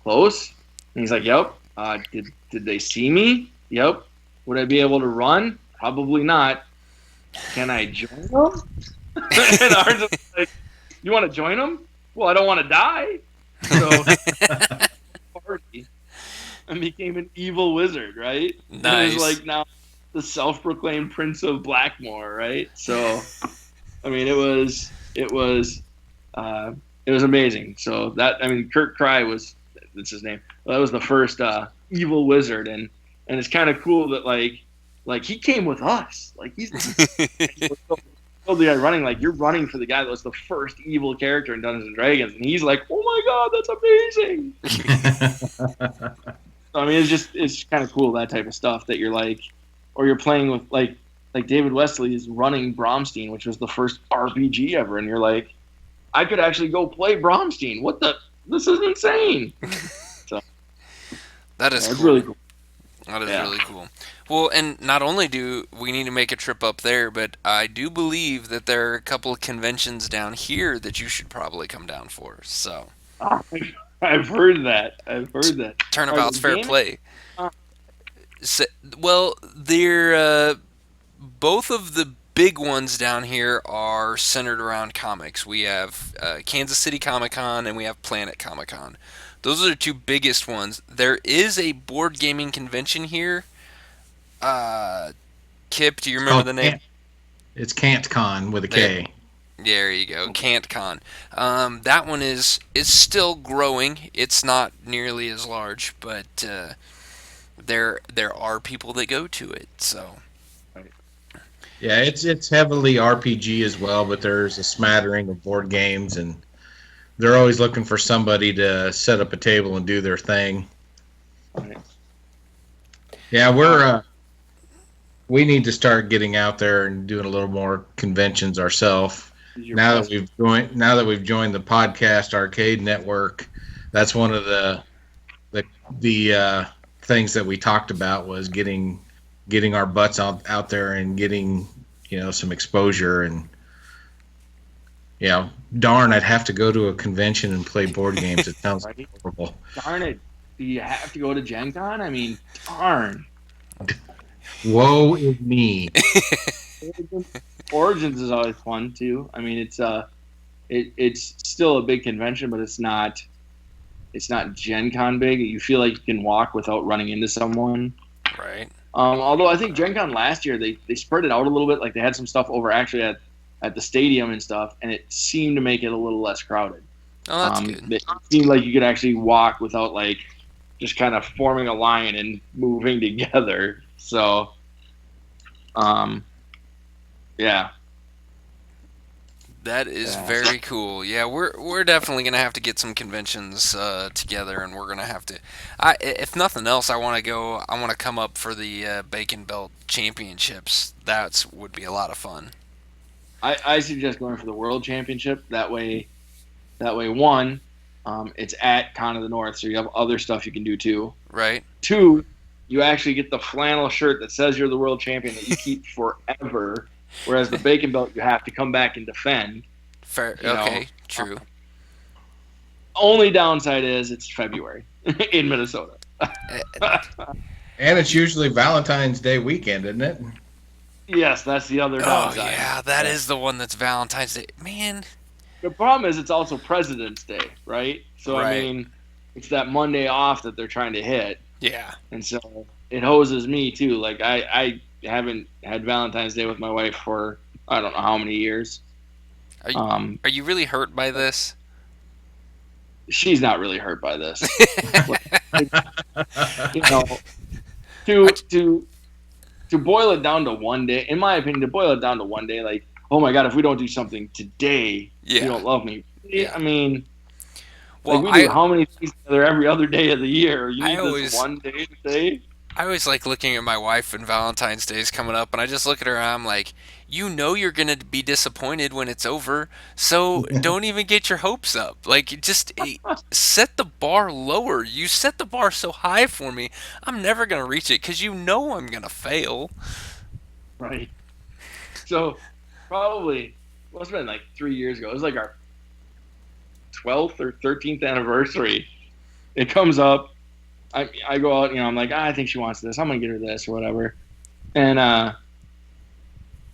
close? And he's like, yep. Did they see me? Yep. Would I be able to run? Probably not. Can I join them? And Arnzen's like, you want to join them? Well, I don't want to die. So party and became an evil wizard, right? Nice. And is like now the self-proclaimed Prince of Blackmore, right? So, I mean, it was amazing. So Kurt Cry that's his name. That was the first evil wizard, and it's kind of cool that like he came with us. Like he's told the guy running, like, you're running for the guy that was the first evil character in Dungeons and Dragons, and he's like, oh my god, that's amazing. So, I mean, it's kind of cool, that type of stuff that you're like, or you're playing with like David Wesley is running Bromstein, which was the first RPG ever, and you're like, I could actually go play Bromstein. This is insane. So that is cool. Really cool. That is really cool. Well, and not only do we need to make a trip up there, but I do believe that there are a couple of conventions down here that you should probably come down for. So I've heard that. Turnabout's fair play. Well, they're both of the big ones down here are centered around comics. We have Kansas City Comic-Con and we have Planet Comic-Con. Those are the two biggest ones. There is a board gaming convention here. Uh, Kip, do you It's remember called the name? Can't. It's Can'tCon with a There, K. there you go. Can'tCon. That one is still growing. It's not nearly as large, but there are people that go to it. So Right. Yeah, it's heavily RPG as well, but there's a smattering of board games, and they're always looking for somebody to set up a table and do their thing. Right. Yeah, Uh, we need to start getting out there and doing a little more conventions ourselves. is your best. Now that we've joined the podcast arcade network, that's one of the things that we talked about was getting our butts out there and getting some exposure. And darn, I'd have to go to a convention and play board games. It sounds Right? horrible. Darn it. Do you have to go to Gen Con? I mean, darn. Woe is me. Origins is always fun too. I mean, it's still a big convention, but it's not Gen Con big. You feel like you can walk without running into someone. right. Although I think Gen Con last year they spread it out a little bit. Like they had some stuff over actually at the stadium and stuff, and it seemed to make it a little less crowded. Oh, that's good. It seemed like you could actually walk without like just kind of forming a line and moving together. So, yeah. That is Yeah. very cool. Yeah, we're definitely gonna have to get some conventions together, and we're gonna have to. If nothing else, I want to go. I want to come up for the Bacon Belt Championships. That would be a lot of fun. I suggest going for the World Championship. That way one, it's at Con of the North, so you have other stuff you can do too. Right. Two, you actually get the flannel shirt that says you're the world champion that you keep forever. Whereas the Bacon Belt, you have to come back and defend. Fair. You know, Okay. True. Only downside is it's February in Minnesota. And it's usually Valentine's Day weekend, isn't it? Yes, that's the other Oh downside. yeah, that is the one that's Valentine's Day. Man. The problem is it's also President's Day, right? So Right. I mean, it's that Monday off that they're trying to hit, Yeah. and so it hoses me too. Like I haven't had Valentine's Day with my wife for I don't know how many years. Are you really hurt by this? She's not really hurt by this. You know, to boil it down to one day, in my opinion, to boil it down to one day, like, oh my god, if we don't do something today, Yeah. you don't love me. Yeah. I mean, Well, like we do how many things together every other day of the year? You I need always- this one day to say. I always like looking at my wife and Valentine's Day is coming up, and I just look at her and I'm like, you know you're gonna be disappointed when it's over, so don't even get your hopes up. Like, just set the bar lower. You set the bar so high for me, I'm never gonna reach it because you know I'm gonna fail. Right. So probably must have been like 3 years ago. It was like our 12th or 13th anniversary. It comes up. I go out, I'm like, I think she wants this. I'm gonna get her this or whatever. And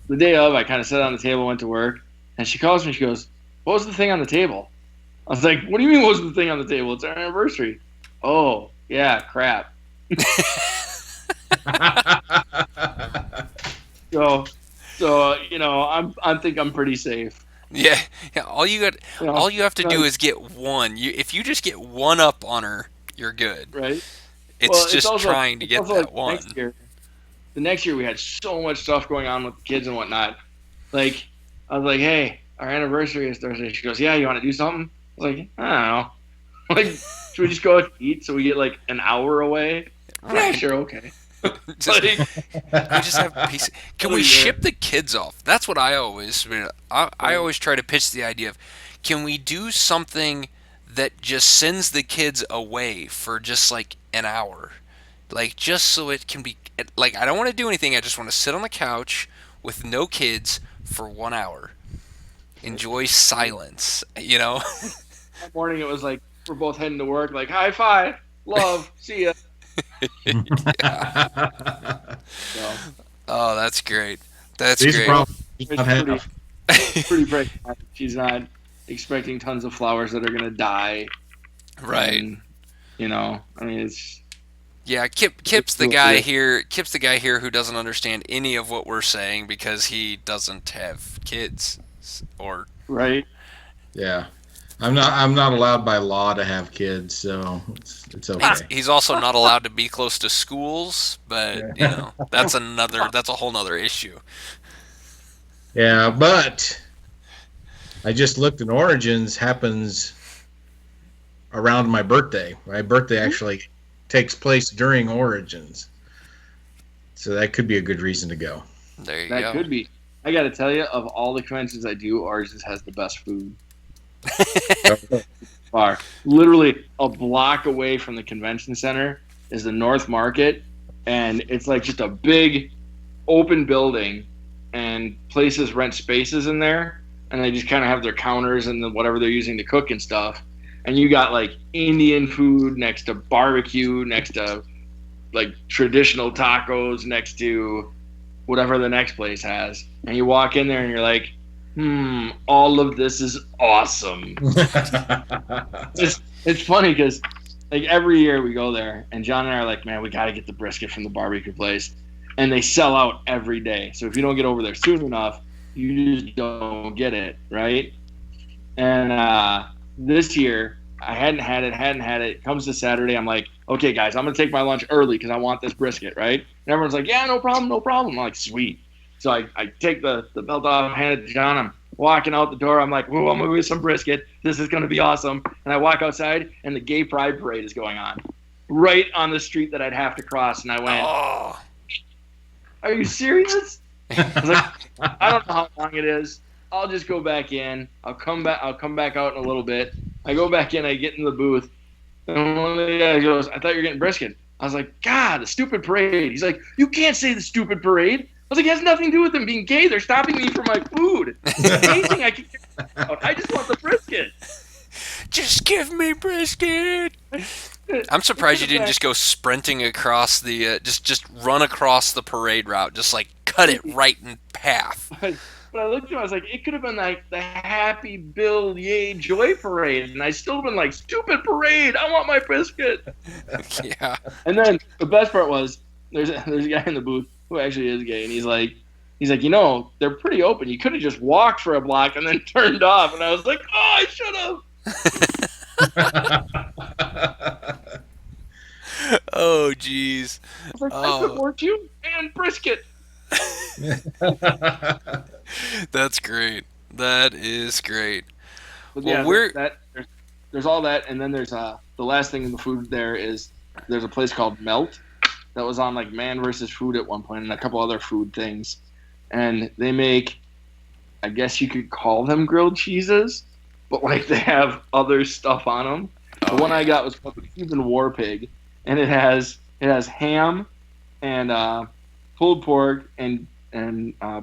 the day of, I kind of sat on the table, went to work, and she calls me. She goes, "What was the thing on the table?" I was like, "What do you mean? What was the thing on the table? It's our anniversary." Oh, yeah, crap. So I think I'm pretty safe. Yeah, all you have to do right. is get one. If you just get one up on her, you're good. Right. It's Well, just also- trying to it's get also that like one. The next year we had so much stuff going on with the kids and whatnot. Like I was like, "Hey, our anniversary is Thursday." She goes, "Yeah, you want to do something?" I was like, "I don't know." Like, should we just go out to eat so we get like an hour away? Yeah, Right. sure, okay. Just, Like, we just have peace. Can we Yeah. ship the kids off? That's what I always. I always try to pitch the idea of, can we do something that just sends the kids away for just like an hour, like just so it can be like I don't want to do anything. I just want to sit on the couch with no kids for 1 hour, enjoy silence. that morning it was like we're both heading to work. Like, high five, love, see ya. So, Oh, that's great. That's These great. problems it's not have. pretty pragmatic. She's not expecting tons of flowers that are gonna die. Right. And, I mean, Yeah, Kip's the guy here. Kip's the guy here who doesn't understand any of what we're saying because he doesn't have kids, or Right. Yeah. I'm not allowed by law to have kids, so it's okay. he's also not allowed to be close to schools. But that's a whole nother issue. Yeah, but I just looked, and Origins happens around my birthday. My birthday actually takes place during Origins, so that could be a good reason to go. There you That go. could be. I got to tell you, of all the conventions I do, ours just has the best food. Far. Literally a block away from the convention center is the North Market, and it's like just a big open building, and places rent spaces in there, and they just kind of have their counters and whatever they're using to cook and stuff. And you got like Indian food next to barbecue, next to like traditional tacos, next to whatever the next place has. And you walk in there and you're like, all of this is awesome. It's funny because like every year we go there, and John and I are like, man, we got to get the brisket from the barbecue place, and they sell out every day. So if you don't get over there soon enough, you just don't get it, right? And this year I hadn't had it. It comes to Saturday, I'm like, okay, guys, I'm gonna take my lunch early because I want this brisket, right? And everyone's like, yeah, no problem. I'm like, sweet. So I take the belt off, hand it to John. I'm walking out the door. I'm like, ooh, I'm going to get some brisket. This is going to be awesome. And I walk outside, and the Gay Pride Parade is going on right on the street that I'd have to cross. And I went, Oh, are you serious? I was like, I don't know how long it is. I'll just go back in. I'll come back out in a little bit. I go back in. I get in the booth. And one of the guys goes, I thought you were getting brisket. I was like, God, the stupid parade. He's like, you can't say the stupid parade. I was like, it has nothing to do with them being gay. They're stopping me from my food. Anything I can get out. I just want the brisket. just give me brisket. I'm surprised you didn't just go sprinting across the just run across the parade route, just like cut it right in half. But I looked at him, I was like, it could have been like the Happy Bill Yay Joy Parade, and I still have been like, stupid parade, I want my brisket. Yeah. And then the best part was there's a guy in the booth who actually is gay, and he's like, you know, they're pretty open. You could have just walked for a block and then turned off. And I was like, oh, I should have. Oh, jeez. I was like, I support you and brisket. That's great. That is great. But Well, yeah, there's all that, and then there's the last thing in the food there is there's a place called Melt that was on like Man versus Food at one point, and a couple other food things, and they make, I guess you could call them grilled cheeses, but like they have other stuff on them. The one I got was called the Cuban War Pig, and it has ham and pulled pork and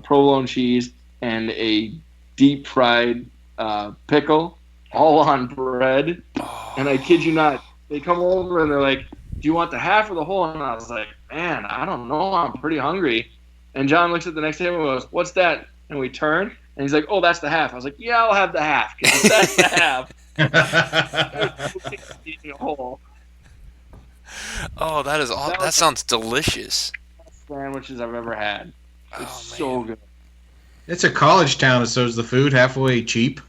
provolone cheese and a deep fried pickle all on bread. And I kid you not, they come over and they're like, do you want the half or the whole? And I was like, man, I don't know, I'm pretty hungry. And John looks at the next table and goes, what's that? And we turn and he's like, oh, that's the half. I was like, yeah, I'll have the half, because that's the half. Oh, that is all. That sounds delicious. Sandwiches I've ever had. It's so good. It's a college town, so is the food halfway cheap?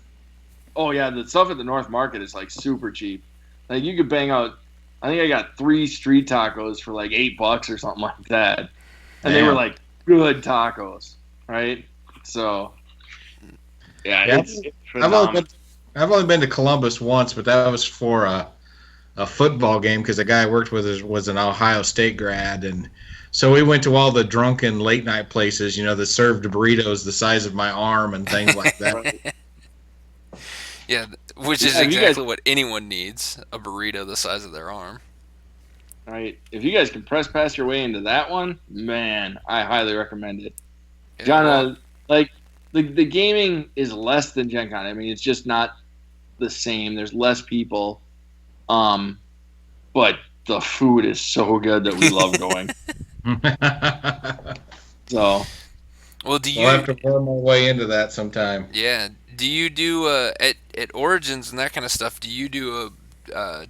Oh yeah, the stuff at the North Market is like super cheap. Like you could bang out. I think I got 3 street tacos for like $8 or something like that, and they were like good tacos, right? So yeah. It's I've only been to Columbus once, but that was for a football game because the guy I worked with was an Ohio State grad, and so we went to all the drunken late night places, you know, that served burritos the size of my arm and things like that. Yeah, which is exactly what anyone needs, a burrito the size of their arm. Right. If you guys can press past your way into that one, man, I highly recommend it. Yeah, John, like the gaming is less than Gen Con. I mean, it's just not the same. There's less people. But the food is so good that we love going. So, well, I'll have to worm my way into that sometime. Yeah. Do you do at Origins and that kind of stuff? Do you do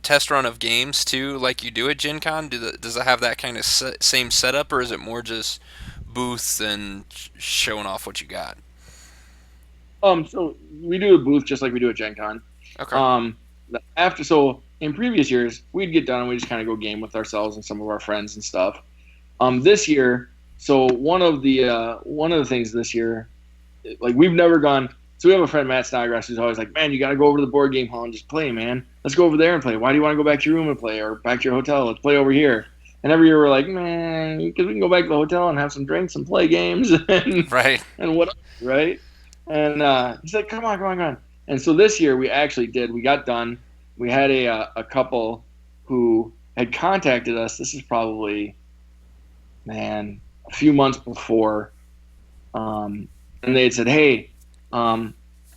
test run of games too, like you do at Gen Con? Does it have that kind of same setup, or is it more just booths and showing off what you got? So we do a booth just like we do at Gen Con. Okay. Um, so in previous years, we'd get done and we just kind of go game with ourselves and some of our friends and stuff. This year, so one of the things this year, like we've never gone. So we have a friend Matt Snodgrass who's always like, "Man, you got to go over to the board game hall and just play, man. Let's go over there and play. Why do you want to go back to your room and play, or back to your hotel? Let's play over here." And every year we're like, "Man, because we can go back to the hotel and have some drinks and play games Right. and what, right?" And he's like, "Come on, come on, come on." And so this year we actually did. We got done. We had a couple who had contacted us. This is probably, man, a few months before, and they had said, "Hey,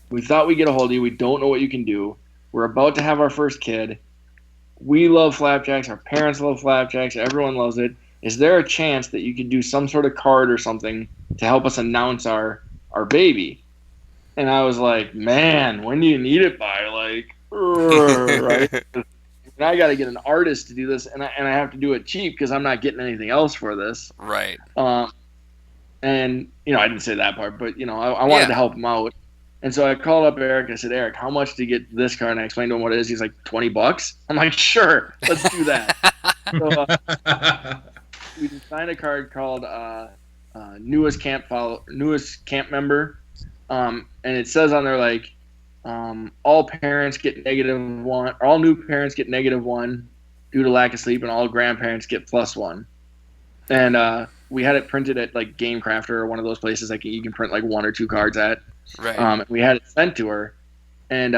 we thought we'd get a hold of you. We don't know what you can do. We're about to have our first kid. We love flapjacks. Our parents love flapjacks. Everyone loves it. Is there a chance that you could do some sort of card or something to help us announce our baby?" And I was like, "Man, when do you need it by?" Like, right? And I got to get an artist to do this, and I have to do it cheap because I'm not getting anything else for this. Right. And I didn't say that part, but I wanted to help him out. And so I called up Eric. I said, "Eric, how much to get this card?" And I explained to him what it is. He's like, $20. I'm like, "Sure, let's do that." So we designed a card called newest camp member, and it says on there like, all parents get -1, or all new parents get -1 due to lack of sleep, and all grandparents get +1. And we had it printed at like GameCrafter or one of those places like you can print like 1 or 2 cards at. Right. We had it sent to her, and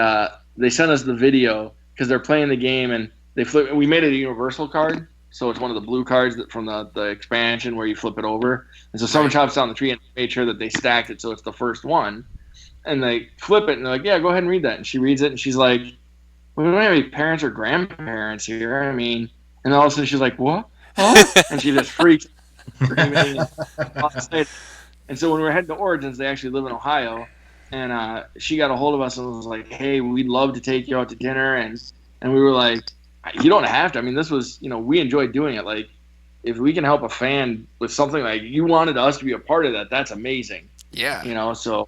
they sent us the video because they're playing the game, and they flip. We made it a universal card, so it's one of the blue cards from the expansion where you flip it over. And so someone chops down the tree and made sure that they stacked it so it's the first one. And they flip it, and they're like, "Yeah, go ahead and read that." And she reads it, and she's like, "We don't have any parents or grandparents here. I mean," and all of a sudden she's like, "What? Huh?" And she just freaks. Screaming. And so when we were heading to Origins, they actually live in Ohio, and she got a hold of us and was like, "Hey, we'd love to take you out to dinner," and we were like, "You don't have to. I mean, this was, we enjoyed doing it. Like, if we can help a fan with something like you wanted us to be a part of that, that's amazing." Yeah. So,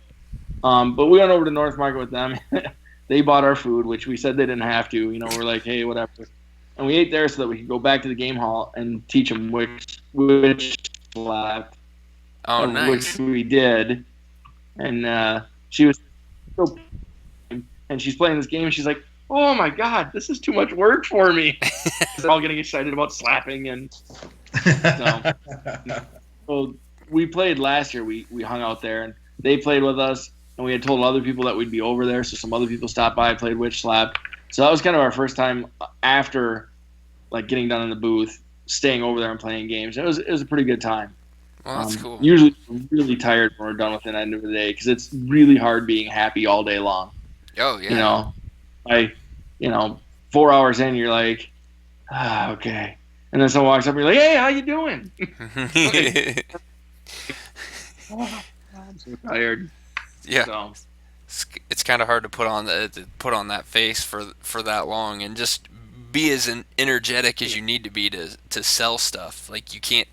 but we went over to North Market with them. They bought our food, which we said they didn't have to. We're like, "Hey, whatever." And we ate there so that we could go back to the game hall and teach them which left. Oh, nice. Which we did. And she was so, and she's playing this game, and she's like, "Oh my god, this is too much work for me." They're all getting excited about slapping, and so we played last year. We hung out there, and they played with us, and we had told other people that we'd be over there, so some other people stopped by, played Witch Slap. So that was kind of our first time after like getting done in the booth, staying over there and playing games. It was a pretty good time. Well, that's cool. Usually we're really tired when we're done with it at the end of the day because it's really hard being happy all day long. Oh, yeah. 4 hours in, you're like, okay. And then someone walks up and you're like, "Hey, how you doing?" I'm so tired. Yeah. So. It's kind of hard to put on that face for that long and just be as energetic as you need to be to sell stuff. Like you can't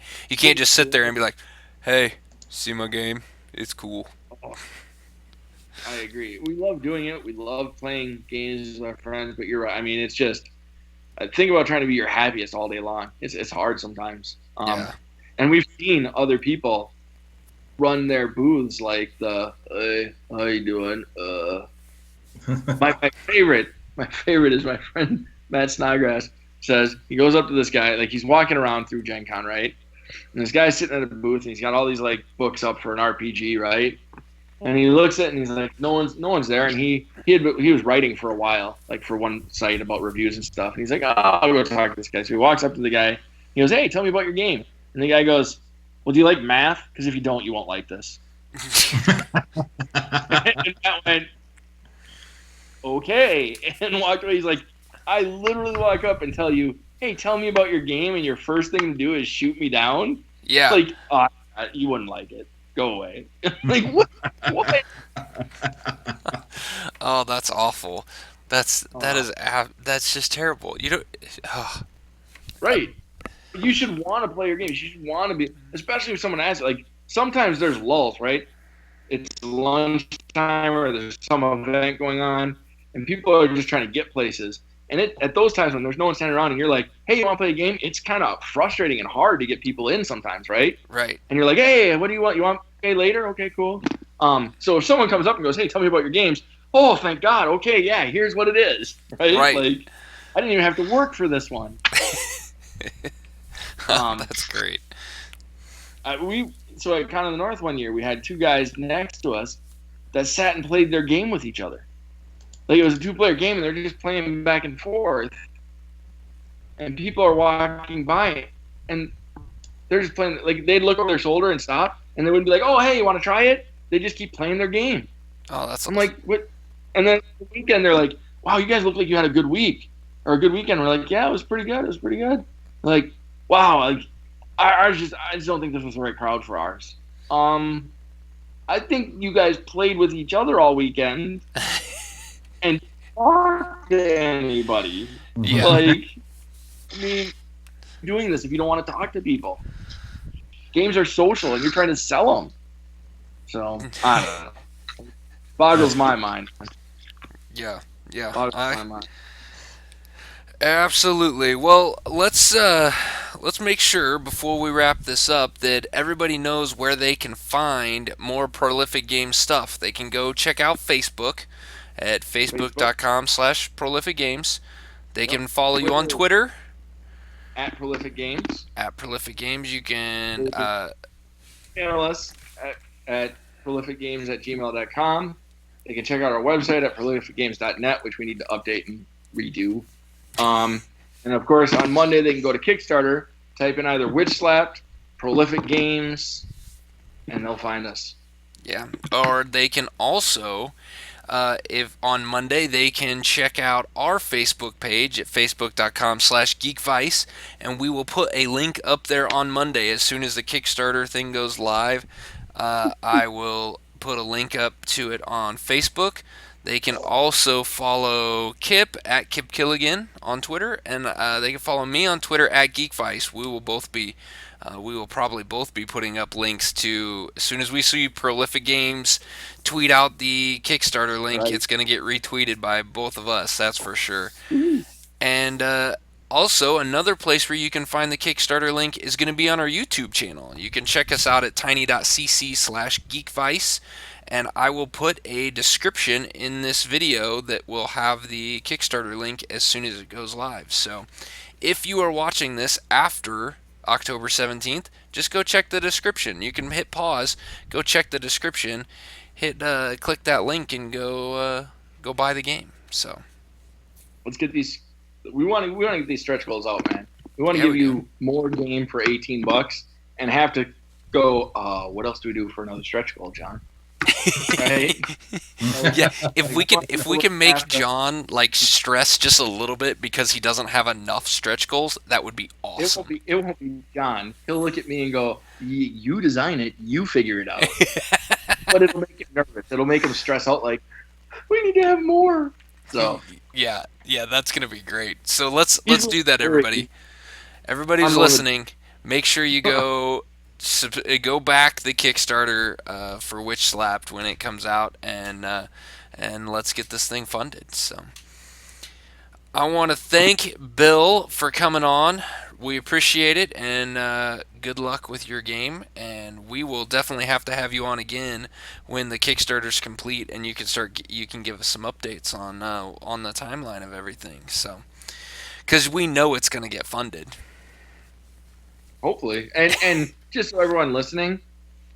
just sit there and be like, "Hey, see my game? It's cool." I agree. We love doing it. We love playing games with our friends. But you're right. I mean, it's just think about trying to be your happiest all day long. It's hard sometimes. Yeah. And we've seen other people run their booths like the "Hey, how you doing?" My favorite is my friend Matt Snodgrass says he goes up to this guy, like he's walking around through Gen Con, right? And this guy's sitting at a booth and he's got all these like books up for an RPG, right? And he looks at it and he's like, no one's there. And he was writing for a while, like for one site about reviews and stuff. And he's like, "Oh, I'll go talk to this guy." So he walks up to the guy. He goes, "Hey, tell me about your game." And the guy goes, "Well, do you like math? Because if you don't, you won't like this." And Matt went, "Okay," and walked away. He's like, "I literally walk up and tell you, hey, tell me about your game, and your first thing to do is shoot me down." Yeah. Like, you wouldn't like it. Go away. Like, what? Oh, that's awful. That's just terrible. You don't. Oh, Right. You should want to play your games. You should want to be, especially if someone asks. Like sometimes there's lulls, right? It's lunchtime or there's some event going on, and people are just trying to get places. And at those times when there's no one standing around, and you're like, "Hey, you want to play a game?" It's kind of frustrating and hard to get people in sometimes, right? right. And you're like, "Hey, what do you want? You want to play later? Okay, cool." So if someone comes up and goes, "Hey, tell me about your games," oh, thank God. Okay, yeah, here's what it is, right? Right. Like, I didn't even have to work for this one. That's great. So at Con of the North one year, we had two guys next to us that sat and played their game with each other. Like it was a 2-player game, and they're just playing back and forth. And people are walking by, and they're just playing. Like they'd look over their shoulder and stop, and they wouldn't be like, "Oh, hey, you want to try it?" They just keep playing their game. Oh, that's. I'm like, what? And then the weekend, they're like, "Wow, you guys look like you had a good week or a good weekend." We're like, "Yeah, it was pretty good. It was pretty good." Like, wow, like I just don't think this was the right crowd for ours. I think you guys played with each other all weekend and talk to anybody. Yeah. Like, I mean, doing this if you don't want to talk to people. Games are social, and you're trying to sell them. So I don't know. Boggles my mind. Yeah. Yeah. Boggles my mind. Absolutely. Well, let's make sure before we wrap this up that everybody knows where they can find more Prolific Games stuff. They can go check out Facebook at facebook.com/Prolific Games. They can follow you on Twitter at Prolific Games. At Prolific Games. You can email us at prolificgames@gmail.com. They can check out our website at prolificgames.net, which we need to update and redo. And of course, on Monday they can go to Kickstarter, type in either Witch Slapped, Prolific Games, and they'll find us. Yeah, or they can also, if on Monday, they can check out our Facebook page at facebook.com/Geekvice, and we will put a link up there on Monday as soon as the Kickstarter thing goes live. I will put a link up to it on Facebook. They can also follow Kip at Kip Killigan on Twitter, and they can follow me on Twitter at Geekvice. We will probably both be putting up links to, as soon as we see Prolific Games tweet out the Kickstarter link, It's going to get retweeted by both of us, that's for sure. And also, another place where you can find the Kickstarter link is going to be on our YouTube channel. You can check us out at tiny.cc/Geekvice. And I will put a description in this video that will have the Kickstarter link as soon as it goes live. So if you are watching this after October 17th, just go check the description. You can hit pause, go check the description, click that link, and go buy the game. So let's get these. We want to get these stretch goals out, man. We want to give you more game for $18, and have to go. What else do we do for another stretch goal, John? Right? Yeah, if we can make John like stress just a little bit because he doesn't have enough stretch goals, that would be awesome. It won't be John. He'll look at me and go, "You design it, you figure it out." But it'll make him nervous. It'll make him stress out. Like, we need to have more. So yeah, that's gonna be great. So let's do that, everybody. Everybody's listening. Make sure you go back the Kickstarter for Witch Slapped when it comes out, and let's get this thing funded. So I want to thank Bill for coming on. We appreciate it, and good luck with your game. And we will definitely have to have you on again when the Kickstarter's complete, and you can give us some updates on the timeline of everything. So, because we know it's going to get funded. Hopefully, and just so everyone listening,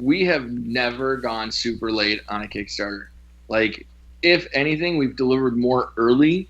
we have never gone super late on a Kickstarter. Like, if anything, we've delivered more early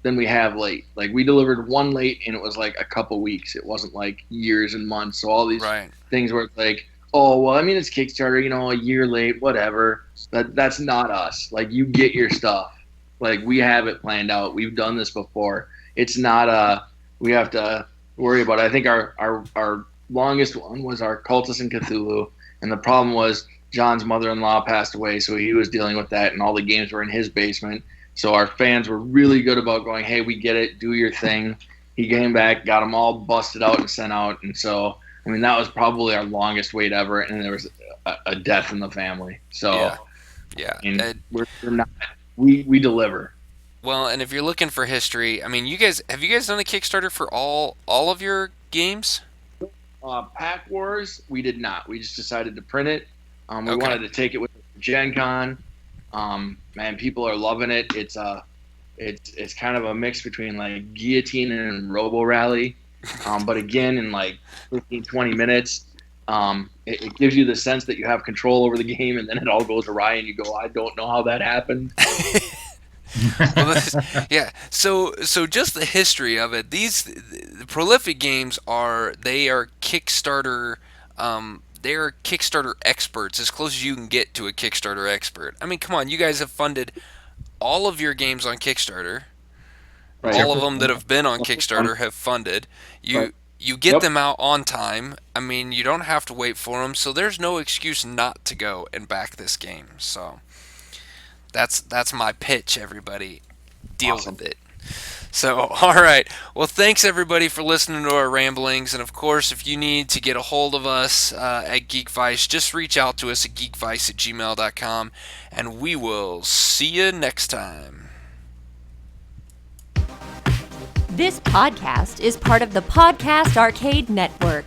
than we have late. Like, we delivered one late, and it was like a couple weeks. It wasn't like years and months. So all these things where it's like, oh, well, I mean, it's Kickstarter, a year late, whatever. That's not us. Like, you get your stuff. Like, we have it planned out. We've done this before. It's not we have to worry about it. I think our longest one was our Cultists in Cthulhu, and the problem was John's mother-in-law passed away, so he was dealing with that, and all the games were in his basement. So our fans were really good about going, hey, we get it, do your thing. He came back, got them all busted out and sent out. And so, I mean, that was probably our longest wait ever. And there was a death in the family. So, yeah. I mean, we're not, we deliver. Well, and if you're looking for history, I mean, you guys done a Kickstarter for all of your games? Pack Wars, we did not. We just decided to print it. We Okay. wanted to take it with Gen Con. Man, people are loving it. It's kind of a mix between like Guillotine and Robo Rally. But again, in like 15, 20 minutes, it gives you the sense that you have control over the game, and then it all goes awry, and you go, I don't know how that happened. Well, yeah. So just the history of it. The prolific games are Kickstarter. They are Kickstarter experts, as close as you can get to a Kickstarter expert. I mean, come on, you guys have funded all of your games on Kickstarter. Right. All of them that have been on Kickstarter have funded. You get Yep. them out on time. I mean, you don't have to wait for them, so there's no excuse not to go and back this game. So that's my pitch, everybody. Deal Awesome. with it. So, all right. Well, thanks everybody for listening to our ramblings. And of course, if you need to get a hold of us at Geekvice, just reach out to us at geekvice@gmail.com, and we will see you next time. This podcast is part of the Podcast Arcade Network.